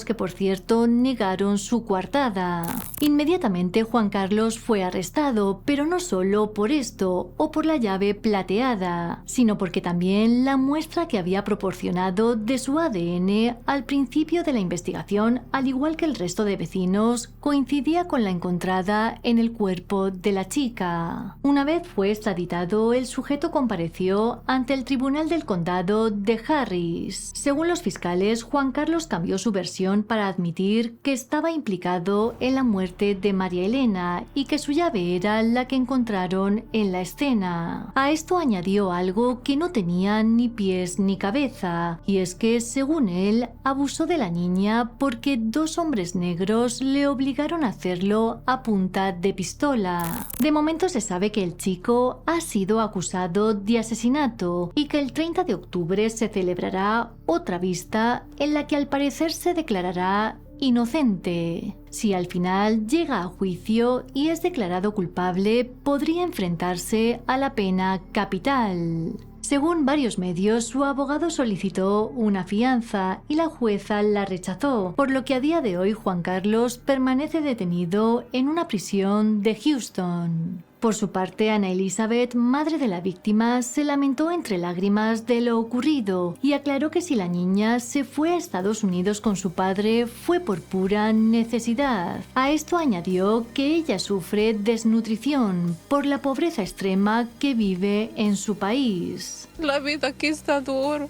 que por cierto negaron su coartada. Inmediatamente Juan Carlos fue arrestado, pero no solo por esto o por la llave plateada, sino porque también la muestra que había proporcionado de su ADN al principio de la investigación, al igual que el resto de vecinos, coincidía con la encontrada en el cuerpo de la chica. Una vez fue extraditado, el sujeto compareció ante el Tribunal del Condado de Harris. Según los fiscales, Juan Carlos cambió su versión para admitir que estaba implicado en la muerte de María Elena y que su llave era la que encontraron en la escena. A esto añadió algo que no tenía ni pies ni cabeza, y es que, según él, abusó de la niña porque 2 hombres negros le obligaron a hacerlo a punta de pistola. De momento se sabe que el chico ha sido acusado de asesinato y que el 30 de octubre se celebrará otra vista en la que al parecer se declarará inocente. Si al final llega a juicio y es declarado culpable, podría enfrentarse a la pena capital. Según varios medios, su abogado solicitó una fianza y la jueza la rechazó, por lo que a día de hoy Juan Carlos permanece detenido en una prisión de Houston. Por su parte, Ana Elizabeth, madre de la víctima, se lamentó entre lágrimas de lo ocurrido y aclaró que si la niña se fue a Estados Unidos con su padre fue por pura necesidad. A esto añadió que ella sufre desnutrición por la pobreza extrema que vive en su país. La vida aquí está dura.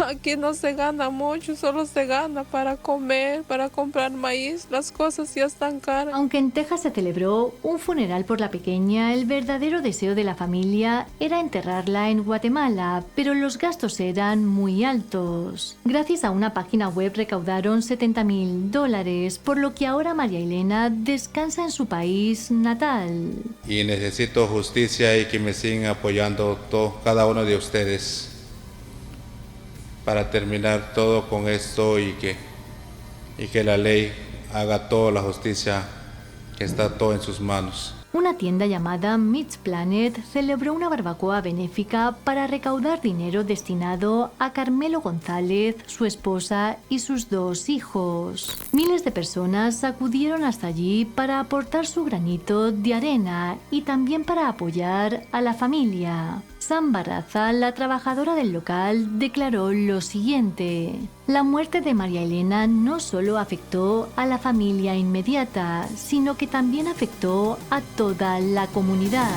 Aquí no se gana mucho, solo se gana para comer, para comprar maíz, las cosas ya están caras. Aunque en Texas se celebró un funeral por la pequeña, el verdadero deseo de la familia era enterrarla en Guatemala, pero los gastos eran muy altos. Gracias a una página web recaudaron $70,000, por lo que ahora María Elena descansa en su país natal. Y necesito justicia y que me sigan apoyando cada uno de ustedes, para terminar todo con esto y que la ley haga toda la justicia, que está todo en sus manos. Una tienda llamada Meats Planet celebró una barbacoa benéfica para recaudar dinero destinado a Carmelo González, su esposa y sus 2 hijos. Miles de personas acudieron hasta allí para aportar su granito de arena y también para apoyar a la familia. Sam Barraza, la trabajadora del local, declaró lo siguiente: la muerte de María Elena no solo afectó a la familia inmediata, sino que también afectó a toda la comunidad.